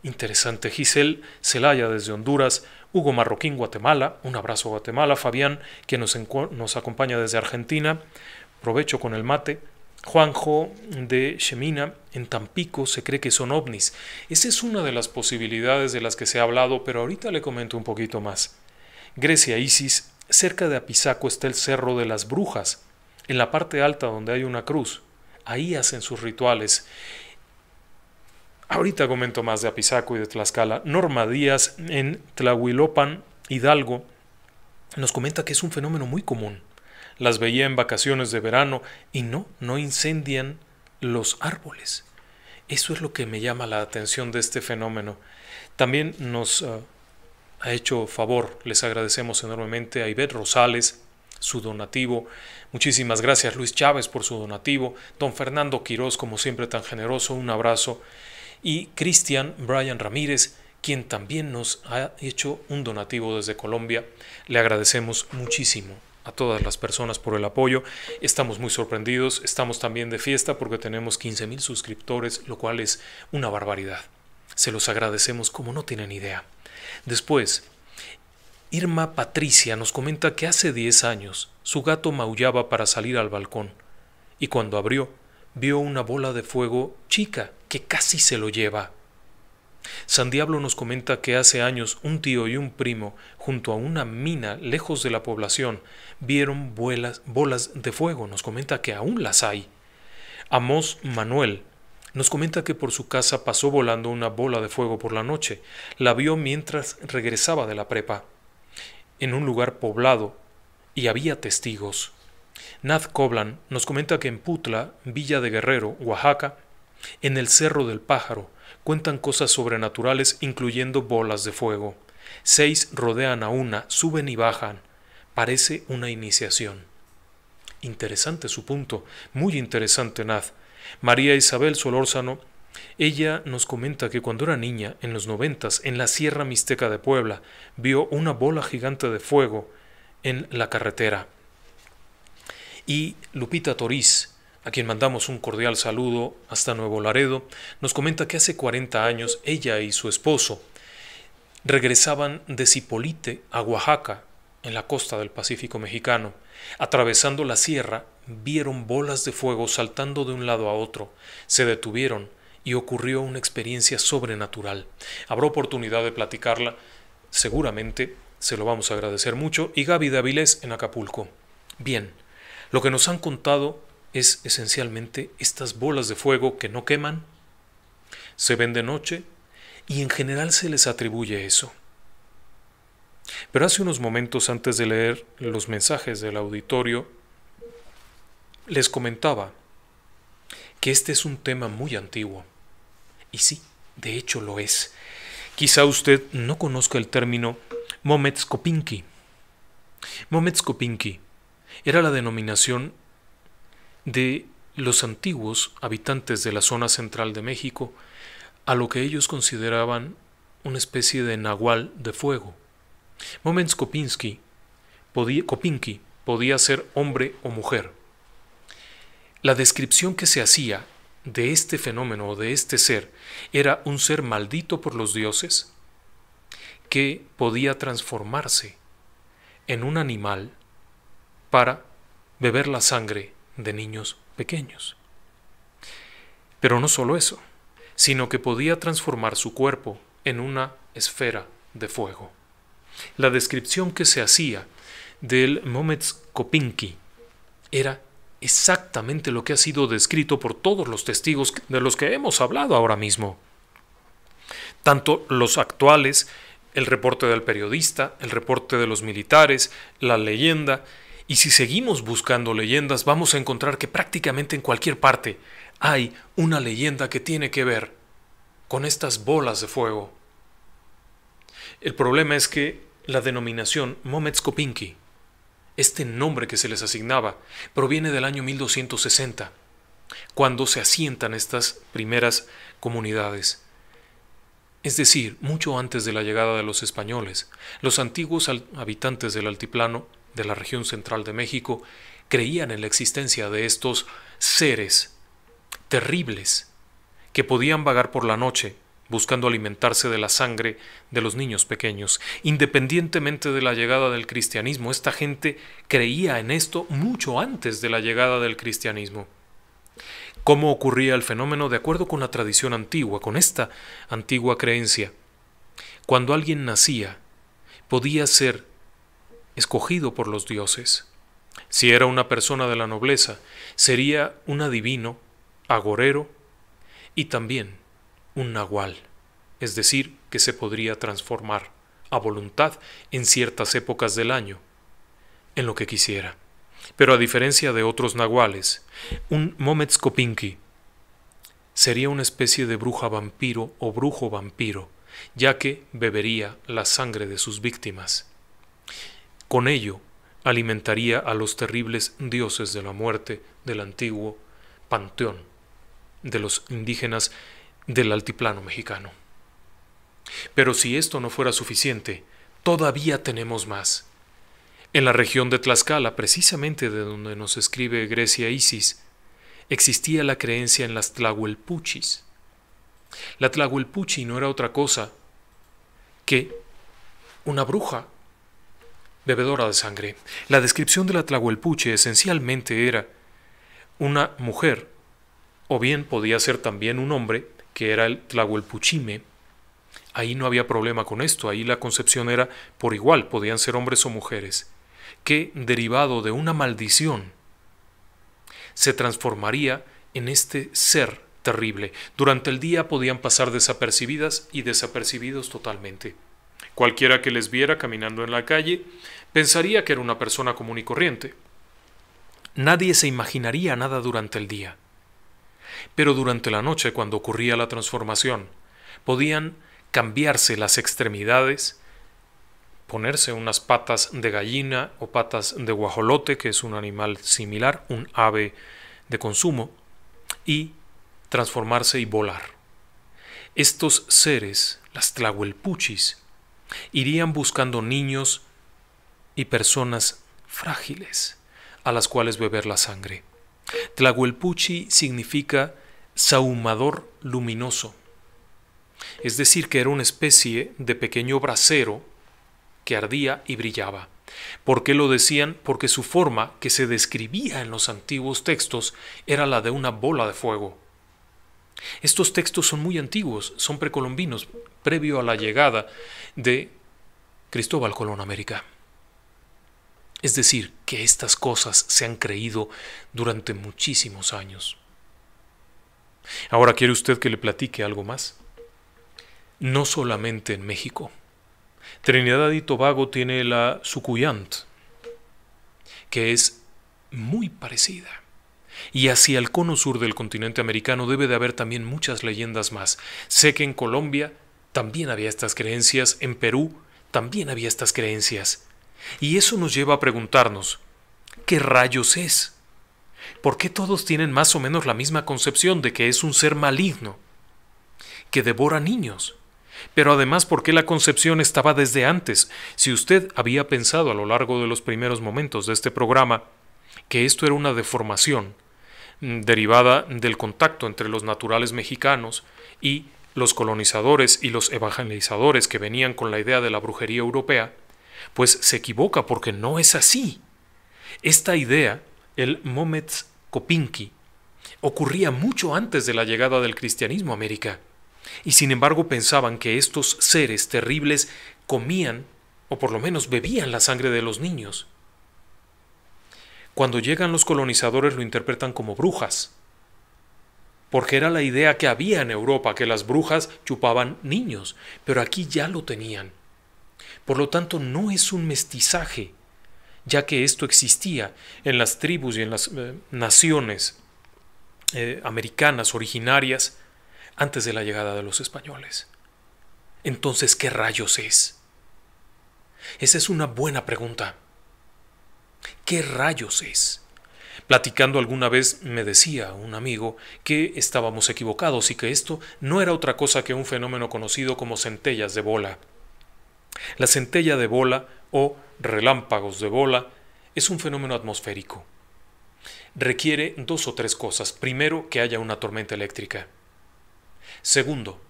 Interesante. Giselle Celaya desde Honduras, Hugo Marroquín, Guatemala, un abrazo a Guatemala, Fabián, que nos acompaña desde Argentina, provecho con el mate, Juanjo de Xemina, en Tampico se cree que son ovnis. Esa es una de las posibilidades de las que se ha hablado, pero ahorita le comento un poquito más. Grecia Isis, cerca de Apizaco está el Cerro de las Brujas, en la parte alta donde hay una cruz. Ahí hacen sus rituales. Ahorita comento más de Apizaco y de Tlaxcala. Norma Díaz, en Tlahuilopan, Hidalgo, nos comenta que es un fenómeno muy común. Las veía en vacaciones de verano y no incendian los árboles. Eso es lo que me llama la atención de este fenómeno. También nos ha hecho favor, les agradecemos enormemente a Ivette Rosales, su donativo. Muchísimas gracias Luis Chávez por su donativo. Don Fernando Quirós, como siempre tan generoso, un abrazo. Y Cristian Brian Ramírez, quien también nos ha hecho un donativo desde Colombia. Le agradecemos muchísimo a todas las personas por el apoyo. Estamos muy sorprendidos, estamos también de fiesta porque tenemos 15,000 suscriptores, lo cual es una barbaridad. Se los agradecemos como no tienen idea. Después, Irma Patricia nos comenta que hace 10 años su gato maullaba para salir al balcón y cuando abrió, vio una bola de fuego chica que casi se lo lleva. San Diablo nos comenta que hace años un tío y un primo, junto a una mina lejos de la población, vieron bolas de fuego. Nos comenta que aún las hay. Amos Manuel nos comenta que por su casa pasó volando una bola de fuego por la noche. La vio mientras regresaba de la prepa, en un lugar poblado, y había testigos. Nad Coblan nos comenta que en Putla, Villa de Guerrero, Oaxaca, en el Cerro del Pájaro, cuentan cosas sobrenaturales incluyendo bolas de fuego. 6 rodean a una, suben y bajan. Parece una iniciación. Interesante su punto, muy interesante, Nad. María Isabel Solórzano, ella nos comenta que cuando era niña, en los 90s, en la Sierra Mixteca de Puebla, vio una bola gigante de fuego en la carretera. Y Lupita Toriz, a quien mandamos un cordial saludo hasta Nuevo Laredo, nos comenta que hace 40 años ella y su esposo regresaban de Zipolite a Oaxaca, en la costa del Pacífico mexicano. Atravesando la sierra, vieron bolas de fuego saltando de un lado a otro. Se detuvieron y ocurrió una experiencia sobrenatural. Habrá oportunidad de platicarla, seguramente se lo vamos a agradecer mucho. Y Gaby de Avilés en Acapulco. Bien, lo que nos han contado es esencialmente estas bolas de fuego que no queman, se ven de noche y en general se les atribuye eso. Pero hace unos momentos antes de leer los mensajes del auditorio, les comentaba que este es un tema muy antiguo. Y sí, de hecho lo es. Quizá usted no conozca el término Mometskopinki. Mometskopinki era la denominación de los antiguos habitantes de la zona central de México a lo que ellos consideraban una especie de nahual de fuego. Mometskopinki podía ser hombre o mujer. La descripción que se hacía de este fenómeno o de este ser era un ser maldito por los dioses que podía transformarse en un animal para beber la sangre de niños pequeños. Pero no solo eso, sino que podía transformar su cuerpo en una esfera de fuego. La descripción que se hacía del Mometskopinki era exactamente lo que ha sido descrito por todos los testigos de los que hemos hablado ahora mismo. Tanto los actuales, el reporte del periodista, el reporte de los militares, la leyenda. Y si seguimos buscando leyendas, vamos a encontrar que prácticamente en cualquier parte hay una leyenda que tiene que ver con estas bolas de fuego. El problema es que la denominación Mometskopinki, este nombre que se les asignaba, proviene del año 1260, cuando se asientan estas primeras comunidades. Es decir, mucho antes de la llegada de los españoles, los antiguos habitantes del altiplano de la región central de México creían en la existencia de estos seres terribles que podían vagar por la noche buscando alimentarse de la sangre de los niños pequeños. Independientemente de la llegada del cristianismo, esta gente creía en esto mucho antes de la llegada del cristianismo. ¿Cómo ocurría el fenómeno? De acuerdo con la tradición antigua, con esta antigua creencia, cuando alguien nacía, podía ser escogido por los dioses. Si era una persona de la nobleza, sería un adivino, agorero y también un nahual, es decir, que se podría transformar a voluntad en ciertas épocas del año, en lo que quisiera. Pero a diferencia de otros nahuales, un Mometz-Copinqui sería una especie de bruja vampiro o brujo vampiro, ya que bebería la sangre de sus víctimas. Con ello, alimentaría a los terribles dioses de la muerte del antiguo panteón de los indígenas del altiplano mexicano. Pero si esto no fuera suficiente, todavía tenemos más. En la región de Tlaxcala, precisamente de donde nos escribe Grecia Isis, existía la creencia en las tlahuelpuchis. La tlahuelpuchi no era otra cosa que una bruja bebedora de sangre. La descripción de la tlahuelpuche esencialmente era una mujer, o bien podía ser también un hombre, que era el tlahuelpuchime. Ahí no había problema con esto, ahí la concepción era por igual, podían ser hombres o mujeres, que, derivado de una maldición, se transformaría en este ser terrible. Durante el día podían pasar desapercibidas y desapercibidos totalmente. Cualquiera que les viera caminando en la calle pensaría que era una persona común y corriente. Nadie se imaginaría nada durante el día. Pero durante la noche, cuando ocurría la transformación, podían cambiarse las extremidades, ponerse unas patas de gallina o patas de guajolote, que es un animal similar, un ave de consumo, y transformarse y volar. Estos seres, las tlahuelpuchis, irían buscando niños y personas frágiles a las cuales beber la sangre. Tlahuelpuchi significa sahumador luminoso, es decir, que era una especie de pequeño brasero que ardía y brillaba. ¿Por qué lo decían? Porque su forma, que se describía en los antiguos textos, era la de una bola de fuego. Estos textos son muy antiguos, son precolombinos, previo a la llegada de Cristóbal Colón a América. Es decir, que estas cosas se han creído durante muchísimos años. Ahora, ¿quiere usted que le platique algo más? No solamente en México. Trinidad y Tobago tiene la Sucuyant, que es muy parecida. Y hacia el cono sur del continente americano debe de haber también muchas leyendas más. Sé que en Colombia también había estas creencias, en Perú también había estas creencias. Y eso nos lleva a preguntarnos, ¿qué rayos es? ¿Por qué todos tienen más o menos la misma concepción de que es un ser maligno, que devora niños? Pero además, ¿por qué la concepción estaba desde antes? Si usted había pensado a lo largo de los primeros momentos de este programa que esto era una deformación derivada del contacto entre los naturales mexicanos y los colonizadores y los evangelizadores que venían con la idea de la brujería europea, pues se equivoca, porque no es así. Esta idea, el Mometz-Copinqui, ocurría mucho antes de la llegada del cristianismo a América. Y sin embargo pensaban que estos seres terribles comían, o por lo menos bebían, la sangre de los niños. Cuando llegan los colonizadores lo interpretan como brujas, porque era la idea que había en Europa, que las brujas chupaban niños, pero aquí ya lo tenían. Por lo tanto, no es un mestizaje, ya que esto existía en las tribus y en las naciones americanas originarias antes de la llegada de los españoles. Entonces, ¿qué rayos es? Esa es una buena pregunta. ¿Qué rayos es? Platicando alguna vez me decía un amigo que estábamos equivocados y que esto no era otra cosa que un fenómeno conocido como centellas de bola. La centella de bola o relámpagos de bola es un fenómeno atmosférico. Requiere 2 o 3 cosas. Primero, que haya una tormenta eléctrica. Segundo,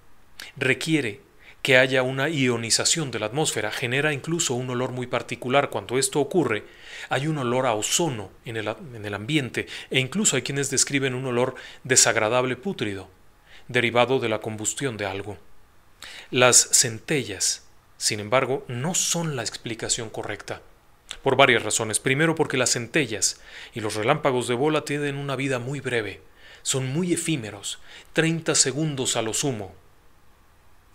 requiere que haya una ionización de la atmósfera, genera incluso un olor muy particular. Cuando esto ocurre, hay un olor a ozono en el ambiente, e incluso hay quienes describen un olor desagradable pútrido, derivado de la combustión de algo. Las centellas, sin embargo, no son la explicación correcta, por varias razones. Primero, porque las centellas y los relámpagos de bola tienen una vida muy breve, son muy efímeros, 30 segundos a lo sumo,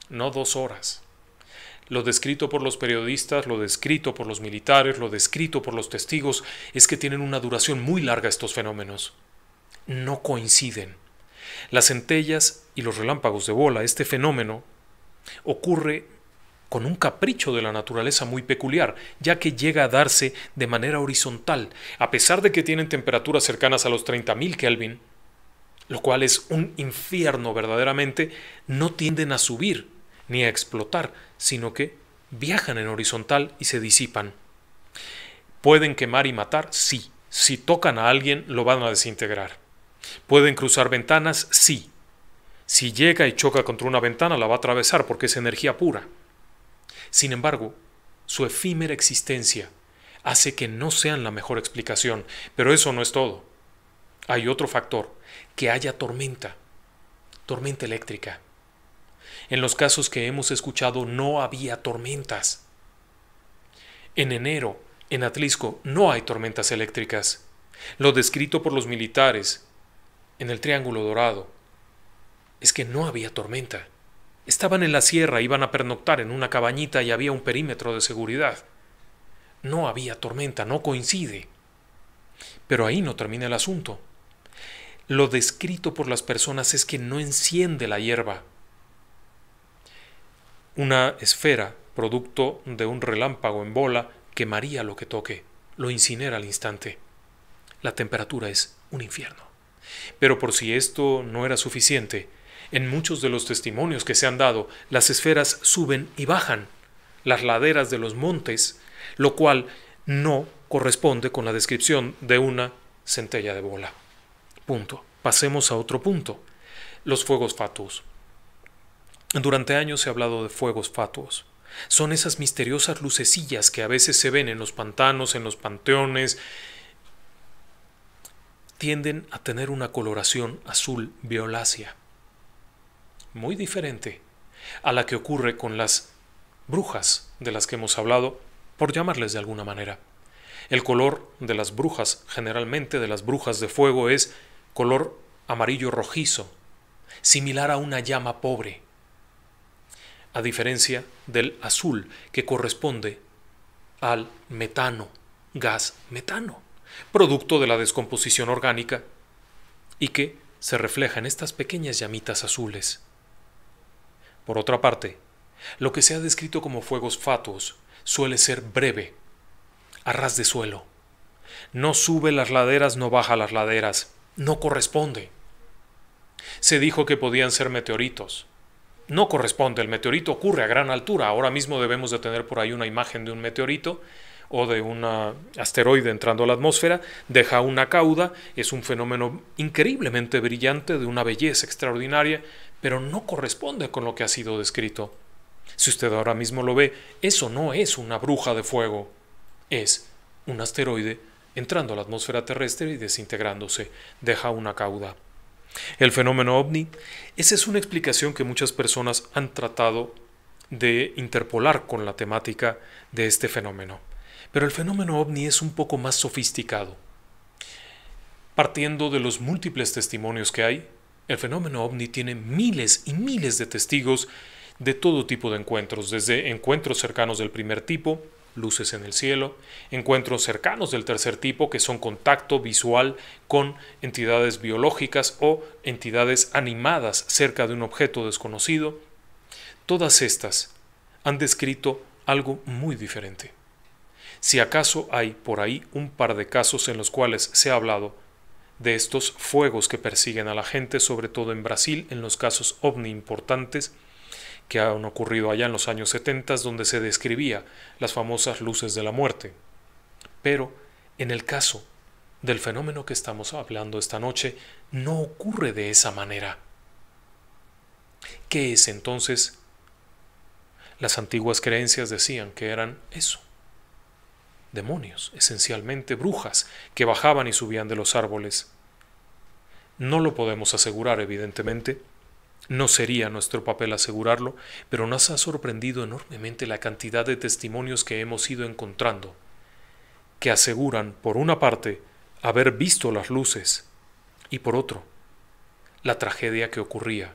no 2 horas. Lo descrito por los periodistas, lo descrito por los militares, lo descrito por los testigos, es que tienen una duración muy larga estos fenómenos. No coinciden. Las centellas y los relámpagos de bola, este fenómeno, ocurre con un capricho de la naturaleza muy peculiar, ya que llega a darse de manera horizontal, a pesar de que tienen temperaturas cercanas a los 30.000 Kelvin, lo cual es un infierno verdaderamente. No tienden a subir ni a explotar, sino que viajan en horizontal y se disipan. ¿Pueden quemar y matar? Sí. Si tocan a alguien, lo van a desintegrar. ¿Pueden cruzar ventanas? Sí. Si llega y choca contra una ventana, la va a atravesar porque es energía pura. Sin embargo, su efímera existencia hace que no sean la mejor explicación, pero eso no es todo. Hay otro factor, que haya tormenta eléctrica. En los casos que hemos escuchado no había tormentas. En enero, en Atlisco, no hay tormentas eléctricas. Lo descrito por los militares en el Triángulo Dorado es que no había tormenta. Estaban en la sierra, iban a pernoctar en una cabañita y había un perímetro de seguridad. No había tormenta, no coincide. Pero ahí no termina el asunto. Lo descrito por las personas es que no enciende la hierba. Una esfera, producto de un relámpago en bola, quemaría lo que toque, lo incinera al instante. La temperatura es un infierno. Pero por si esto no era suficiente, en muchos de los testimonios que se han dado, las esferas suben y bajan las laderas de los montes, lo cual no corresponde con la descripción de una centella de bola. Punto. Pasemos a otro punto. Los fuegos fatuos. Durante años se ha hablado de fuegos fatuos. Son esas misteriosas lucecillas que a veces se ven en los pantanos, en los panteones. Tienden a tener una coloración azul violácea, muy diferente a la que ocurre con las brujas de las que hemos hablado, por llamarles de alguna manera. El color de las brujas, generalmente de las brujas de fuego, es color amarillo rojizo, similar a una llama pobre, a diferencia del azul que corresponde al metano, gas metano, producto de la descomposición orgánica y que se refleja en estas pequeñas llamitas azules. Por otra parte, lo que se ha descrito como fuegos fatuos suele ser breve, a ras de suelo. No sube las laderas, no baja las laderas, no corresponde. Se dijo que podían ser meteoritos. No corresponde, el meteorito ocurre a gran altura. Ahora mismo debemos de tener por ahí una imagen de un meteorito o de un asteroide entrando a la atmósfera, deja una cauda, es un fenómeno increíblemente brillante, de una belleza extraordinaria, pero no corresponde con lo que ha sido descrito. Si usted ahora mismo lo ve, eso no es una bruja de fuego, es un asteroide entrando a la atmósfera terrestre y desintegrándose, deja una cauda. El fenómeno ovni, esa es una explicación que muchas personas han tratado de interpolar con la temática de este fenómeno. Pero el fenómeno ovni es un poco más sofisticado. Partiendo de los múltiples testimonios que hay, el fenómeno ovni tiene miles y miles de testigos de todo tipo de encuentros, desde encuentros cercanos del primer tipo, luces en el cielo, encuentros cercanos del tercer tipo, que son contacto visual con entidades biológicas o entidades animadas cerca de un objeto desconocido. Todas estas han descrito algo muy diferente. Si acaso hay por ahí un par de casos en los cuales se ha hablado de estos fuegos que persiguen a la gente, sobre todo en Brasil, en los casos ovni importantes que han ocurrido allá en los años 70, donde se describía las famosas luces de la muerte. Pero en el caso del fenómeno que estamos hablando esta noche, no ocurre de esa manera. ¿Qué es entonces Las antiguas creencias decían que eran eso, demonios, esencialmente brujas, que bajaban y subían de los árboles. No lo podemos asegurar, evidentemente, no sería nuestro papel asegurarlo, pero nos ha sorprendido enormemente la cantidad de testimonios que hemos ido encontrando, que aseguran, por una parte, haber visto las luces, y por otro, la tragedia que ocurría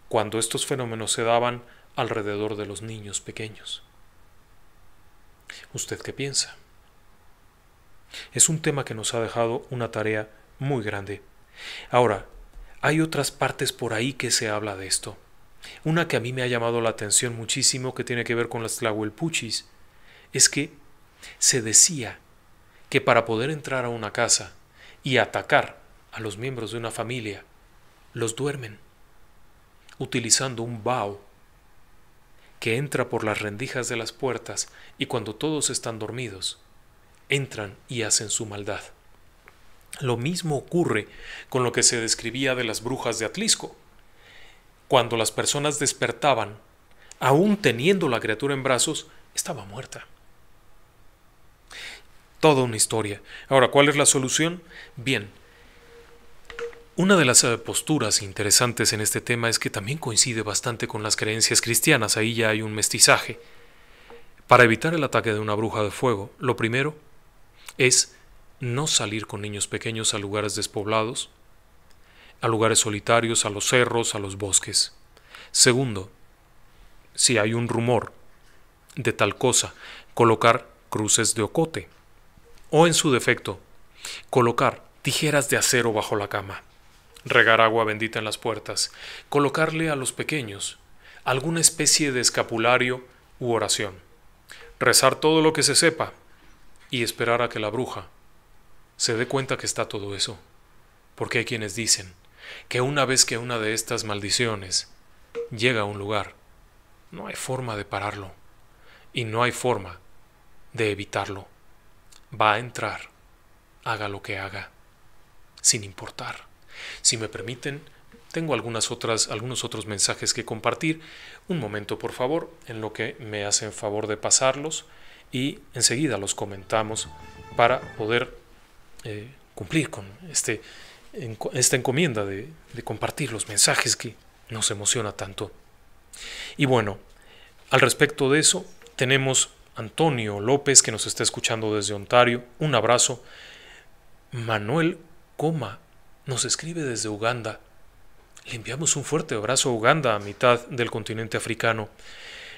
cuando estos fenómenos se daban alrededor de los niños pequeños. ¿Usted qué piensa? Es un tema que nos ha dejado una tarea muy grande. Ahora, hay otras partes por ahí que se habla de esto. Una que a mí me ha llamado la atención muchísimo, que tiene que ver con las Tlahuelpuchis, es que se decía que para poder entrar a una casa y atacar a los miembros de una familia, los duermen utilizando un bao que entra por las rendijas de las puertas, y cuando todos están dormidos, entran y hacen su maldad. Lo mismo ocurre con lo que se describía de las brujas de Atlisco. Cuando las personas despertaban, aún teniendo la criatura en brazos, estaba muerta. Toda una historia. Ahora, ¿cuál es la solución? Bien, una de las posturas interesantes en este tema es que también coincide bastante con las creencias cristianas. Ahí ya hay un mestizaje. Para evitar el ataque de una bruja de fuego, lo primero es no salir con niños pequeños a lugares despoblados, a lugares solitarios, a los cerros, a los bosques. Segundo, si hay un rumor de tal cosa, colocar cruces de ocote, o en su defecto, colocar tijeras de acero bajo la cama, regar agua bendita en las puertas, colocarle a los pequeños alguna especie de escapulario u oración, rezar todo lo que se sepa y esperar a que la bruja se dé cuenta que está todo eso, porque hay quienes dicen que una vez que una de estas maldiciones llega a un lugar, no hay forma de pararlo y no hay forma de evitarlo. Va a entrar, haga lo que haga, sin importar. Si me permiten, tengo algunos otros mensajes que compartir. Un momento, por favor, en lo que me hacen favor de pasarlos, y enseguida los comentamos para poder cumplir con esta encomienda de compartir los mensajes que nos emociona tanto. Y bueno, al respecto de eso, tenemos Antonio López, que nos está escuchando desde Ontario. Un abrazo. Manuel Coma nos escribe desde Uganda. Le enviamos un fuerte abrazo a Uganda, a mitad del continente africano.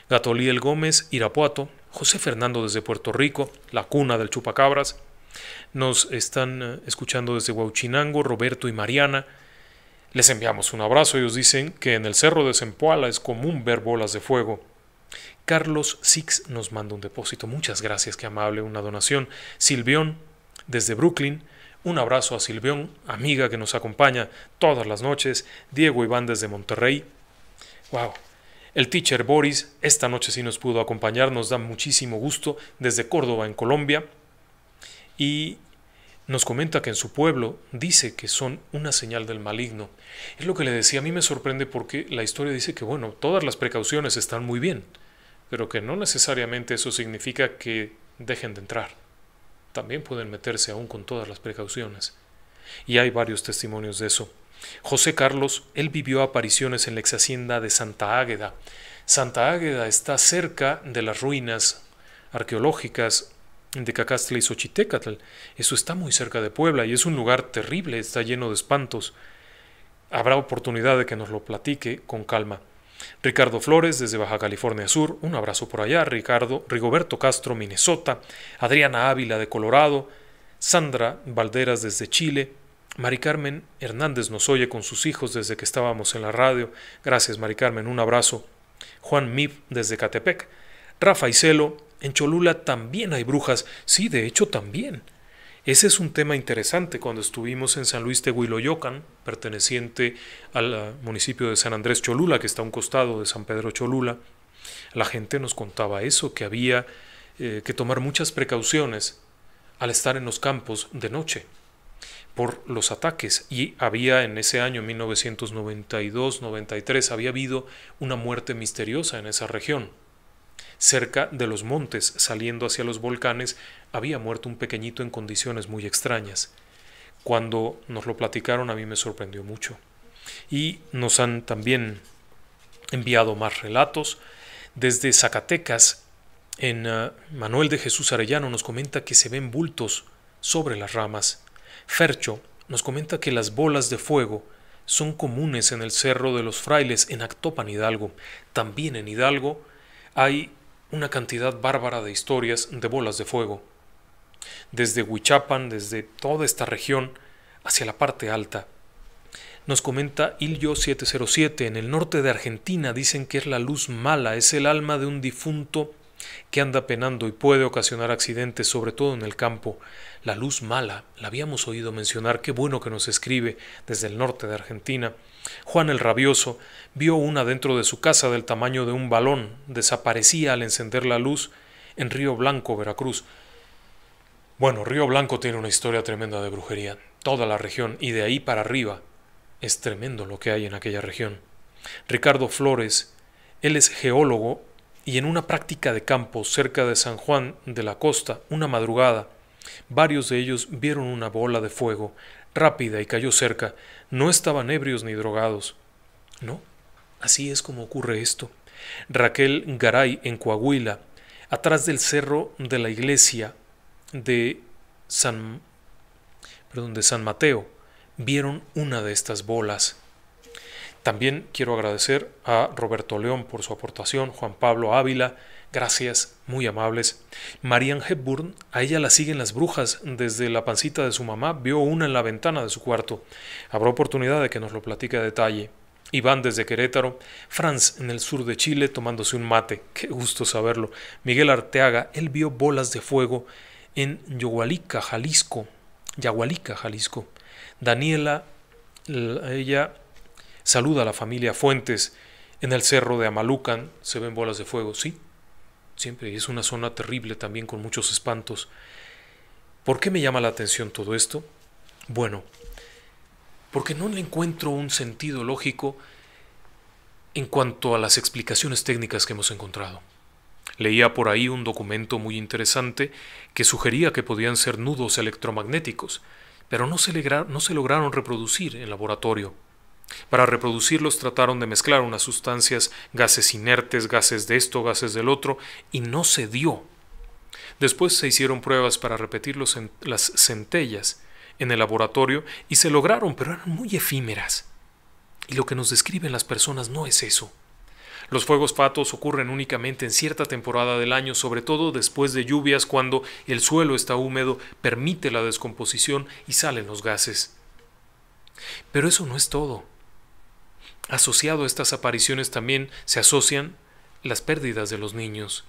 Gatoliel Gómez, Irapuato. José Fernando desde Puerto Rico, la cuna del chupacabras. Nos están escuchando desde Huauchinango, Roberto y Mariana. Les enviamos un abrazo. Ellos dicen que en el cerro de Zempoala es común ver bolas de fuego. Carlos Six nos manda un depósito. Muchas gracias, qué amable, una donación. Silvión desde Brooklyn. Un abrazo a Silvión, amiga que nos acompaña todas las noches. Diego Iván desde Monterrey. Wow. El teacher Boris esta noche sí nos pudo acompañar, nos da muchísimo gusto, desde Córdoba, en Colombia. Y nos comenta que en su pueblo dice que son una señal del maligno. Es lo que le decía, a mí me sorprende porque la historia dice que, bueno, todas las precauciones están muy bien, pero que no necesariamente eso significa que dejen de entrar. También pueden meterse aún con todas las precauciones. Y hay varios testimonios de eso. José Carlos, él vivió apariciones en la ex hacienda de Santa Águeda. Santa Águeda está cerca de las ruinas arqueológicas de Cacastla y Xochitecatl. Eso está muy cerca de Puebla y es un lugar terrible, está lleno de espantos. Habrá oportunidad de que nos lo platique con calma. Ricardo Flores desde Baja California Sur, un abrazo por allá. Rigoberto Castro, Minnesota. Adriana Ávila de Colorado. Sandra Valderas desde Chile. Mari Carmen Hernández nos oye con sus hijos desde que estábamos en la radio. Gracias, Mari Carmen, un abrazo. Juan Mib desde Catepec. Rafa Iselo, en Cholula también hay brujas. Sí, de hecho también. Ese es un tema interesante. Cuando estuvimos en San Luis Tehuiloyocan, perteneciente al municipio de San Andrés Cholula, que está a un costado de San Pedro Cholula, la gente nos contaba eso, que había que tomar muchas precauciones al estar en los campos de noche por los ataques. Y había en ese año 1992-93 había habido una muerte misteriosa en esa región. Cerca de los montes, saliendo hacia los volcanes, había muerto un pequeñito en condiciones muy extrañas. Cuando nos lo platicaron a mí me sorprendió mucho. Y nos han también enviado más relatos. Desde Zacatecas, Manuel de Jesús Arellano nos comenta que se ven bultos sobre las ramas. Fercho nos comenta que las bolas de fuego son comunes en el Cerro de los Frailes en Actopan, Hidalgo. También en Hidalgo hay una cantidad bárbara de historias de bolas de fuego. Desde Huichapan, desde toda esta región, hacia la parte alta. Nos comenta Ilio 707, en el norte de Argentina dicen que es la luz mala, es el alma de un difunto que anda penando y puede ocasionar accidentes, sobre todo en el campo. La luz mala, la habíamos oído mencionar, qué bueno que nos escribe desde el norte de Argentina. Juan el Rabioso vio una dentro de su casa del tamaño de un balón, desaparecía al encender la luz en Río Blanco, Veracruz. Bueno, Río Blanco tiene una historia tremenda de brujería, toda la región, y de ahí para arriba es tremendo lo que hay en aquella región. Ricardo Flores, él es geólogo y en una práctica de campo cerca de San Juan de la Costa, una madrugada, varios de ellos vieron una bola de fuego rápida y cayó cerca. No estaban ebrios ni drogados. No, así es como ocurre esto. Raquel Garay, en Coahuila, atrás del cerro de la iglesia de San Mateo, vieron una de estas bolas. También quiero agradecer a Roberto León por su aportación, Juan Pablo Ávila, gracias, muy amables. Marianne Hepburn, a ella la siguen las brujas desde la pancita de su mamá, vio una en la ventana de su cuarto. Habrá oportunidad de que nos lo platique a detalle. Iván desde Querétaro, Franz en el sur de Chile tomándose un mate, qué gusto saberlo. Miguel Arteaga, él vio bolas de fuego en Yahualica, Jalisco. Daniela, ella saluda a la familia Fuentes. En el cerro de Amalucan se ven bolas de fuego, sí, siempre, y es una zona terrible también con muchos espantos. ¿Por qué me llama la atención todo esto? Bueno, porque no le encuentro un sentido lógico en cuanto a las explicaciones técnicas que hemos encontrado. Leía por ahí un documento muy interesante que sugería que podían ser nudos electromagnéticos, pero no se lograron reproducir en laboratorio. Para reproducirlos trataron de mezclar unas sustancias, gases inertes, gases de esto, gases del otro, y no se dio. Después se hicieron pruebas para repetir las centellas en el laboratorio y se lograron, pero eran muy efímeras. Y lo que nos describen las personas no es eso. Los fuegos fatos ocurren únicamente en cierta temporada del año, sobre todo después de lluvias, cuando el suelo está húmedo, permite la descomposición y salen los gases. Pero eso no es todo. Asociado a estas apariciones también se asocian las pérdidas de los niños.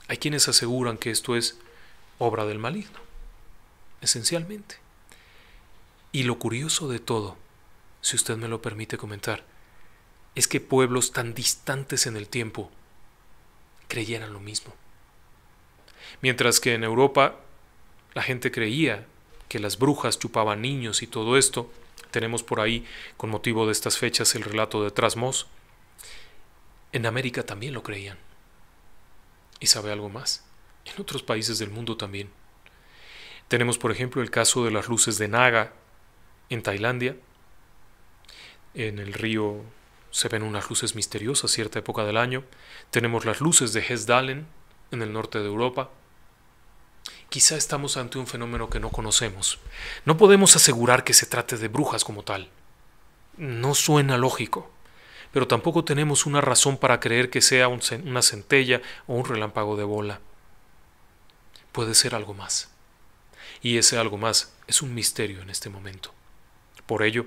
Hay quienes aseguran que esto es obra del maligno, esencialmente. Y lo curioso de todo, si usted me lo permite comentar, es que pueblos tan distantes en el tiempo creyeran lo mismo. Mientras que en Europa la gente creía que las brujas chupaban niños y todo esto, tenemos por ahí, con motivo de estas fechas, el relato de Trasmoz. En América también lo creían. ¿Y sabe algo más? En otros países del mundo también. Tenemos, por ejemplo, el caso de las luces de Naga en Tailandia. En el río se ven unas luces misteriosas a cierta época del año. Tenemos las luces de Hesdalen en el norte de Europa. Quizá estamos ante un fenómeno que no conocemos. No podemos asegurar que se trate de brujas como tal. No suena lógico, pero tampoco tenemos una razón para creer que sea una centella o un relámpago de bola. Puede ser algo más. Y ese algo más es un misterio en este momento. Por ello,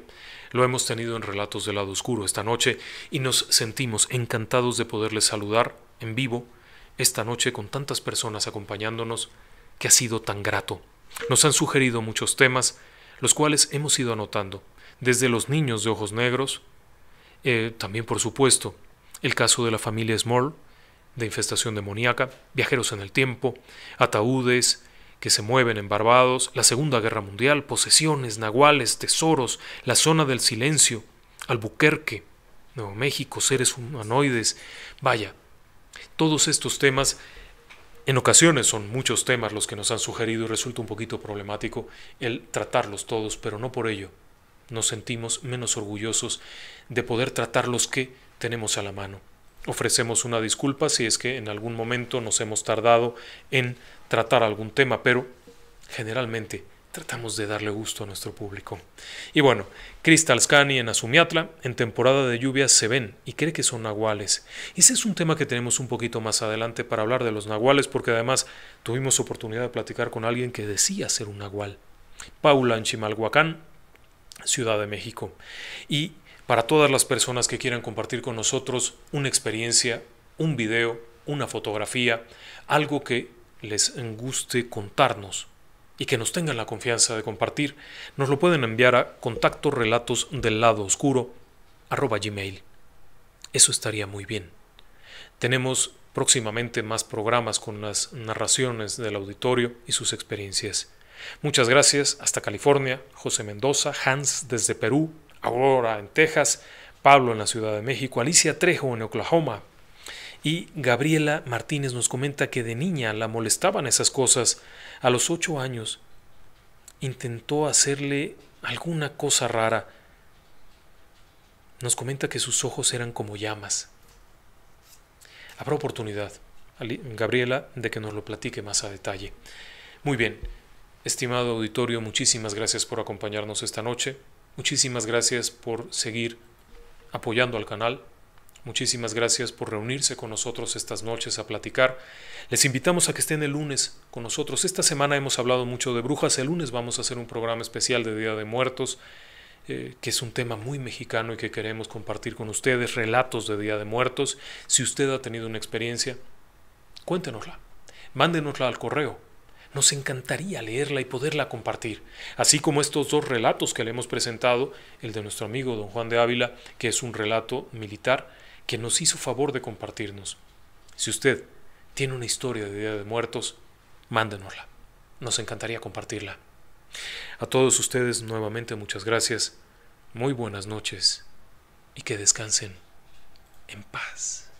lo hemos tenido en Relatos del Lado Oscuro esta noche y nos sentimos encantados de poderles saludar en vivo esta noche con tantas personas acompañándonos, que ha sido tan grato. Nos han sugerido muchos temas, los cuales hemos ido anotando, desde los niños de ojos negros, también por supuesto el caso de la familia Small, de infestación demoníaca, viajeros en el tiempo, ataúdes que se mueven en Barbados, la Segunda Guerra Mundial, posesiones, nahuales, tesoros, la zona del silencio, Albuquerque, Nuevo México, seres humanoides. Vaya, Todos estos temas, en ocasiones son muchos temas los que nos han sugerido y resulta un poquito problemático el tratarlos todos, pero no por ello nos sentimos menos orgullosos de poder tratar los que tenemos a la mano. Ofrecemos una disculpa si es que en algún momento nos hemos tardado en tratar algún tema, pero generalmente tratamos de darle gusto a nuestro público. Y bueno, Crystal Scani en Azumiatla, en temporada de lluvias se ven y cree que son nahuales. Ese es un tema que tenemos un poquito más adelante para hablar de los nahuales, porque además tuvimos oportunidad de platicar con alguien que decía ser un nahual. Paula en Chimalhuacán, Ciudad de México. Y para todas las personas que quieran compartir con nosotros una experiencia, un video, una fotografía, algo que les guste contarnos y que nos tengan la confianza de compartir, nos lo pueden enviar a contactorelatosdelladoscuro@gmail. Eso estaría muy bien. Tenemos próximamente más programas con las narraciones del auditorio y sus experiencias. Muchas gracias, hasta California, José Mendoza, Hans desde Perú, Aurora en Texas, Pablo en la Ciudad de México, Alicia Trejo en Oklahoma. Y Gabriela Martínez nos comenta que de niña la molestaban esas cosas. A los 8 años intentó hacerle alguna cosa rara. Nos comenta que sus ojos eran como llamas. Habrá oportunidad, Gabriela, de que nos lo platique más a detalle. Muy bien, estimado auditorio, muchísimas gracias por acompañarnos esta noche. Muchísimas gracias por seguir apoyando al canal. Muchísimas gracias por reunirse con nosotros estas noches a platicar. Les invitamos a que estén el lunes con nosotros. Esta semana hemos hablado mucho de brujas. El lunes vamos a hacer un programa especial de Día de Muertos, que es un tema muy mexicano y que queremos compartir con ustedes. Relatos de Día de Muertos. Si usted ha tenido una experiencia, cuéntenosla. Mándenosla al correo. Nos encantaría leerla y poderla compartir, así como estos 2 relatos que le hemos presentado, el de nuestro amigo don Juan de Ávila, que es un relato militar, que nos hizo favor de compartirnos. Si usted tiene una historia de Día de Muertos, mándenosla. Nos encantaría compartirla. A todos ustedes nuevamente muchas gracias, muy buenas noches y que descansen en paz.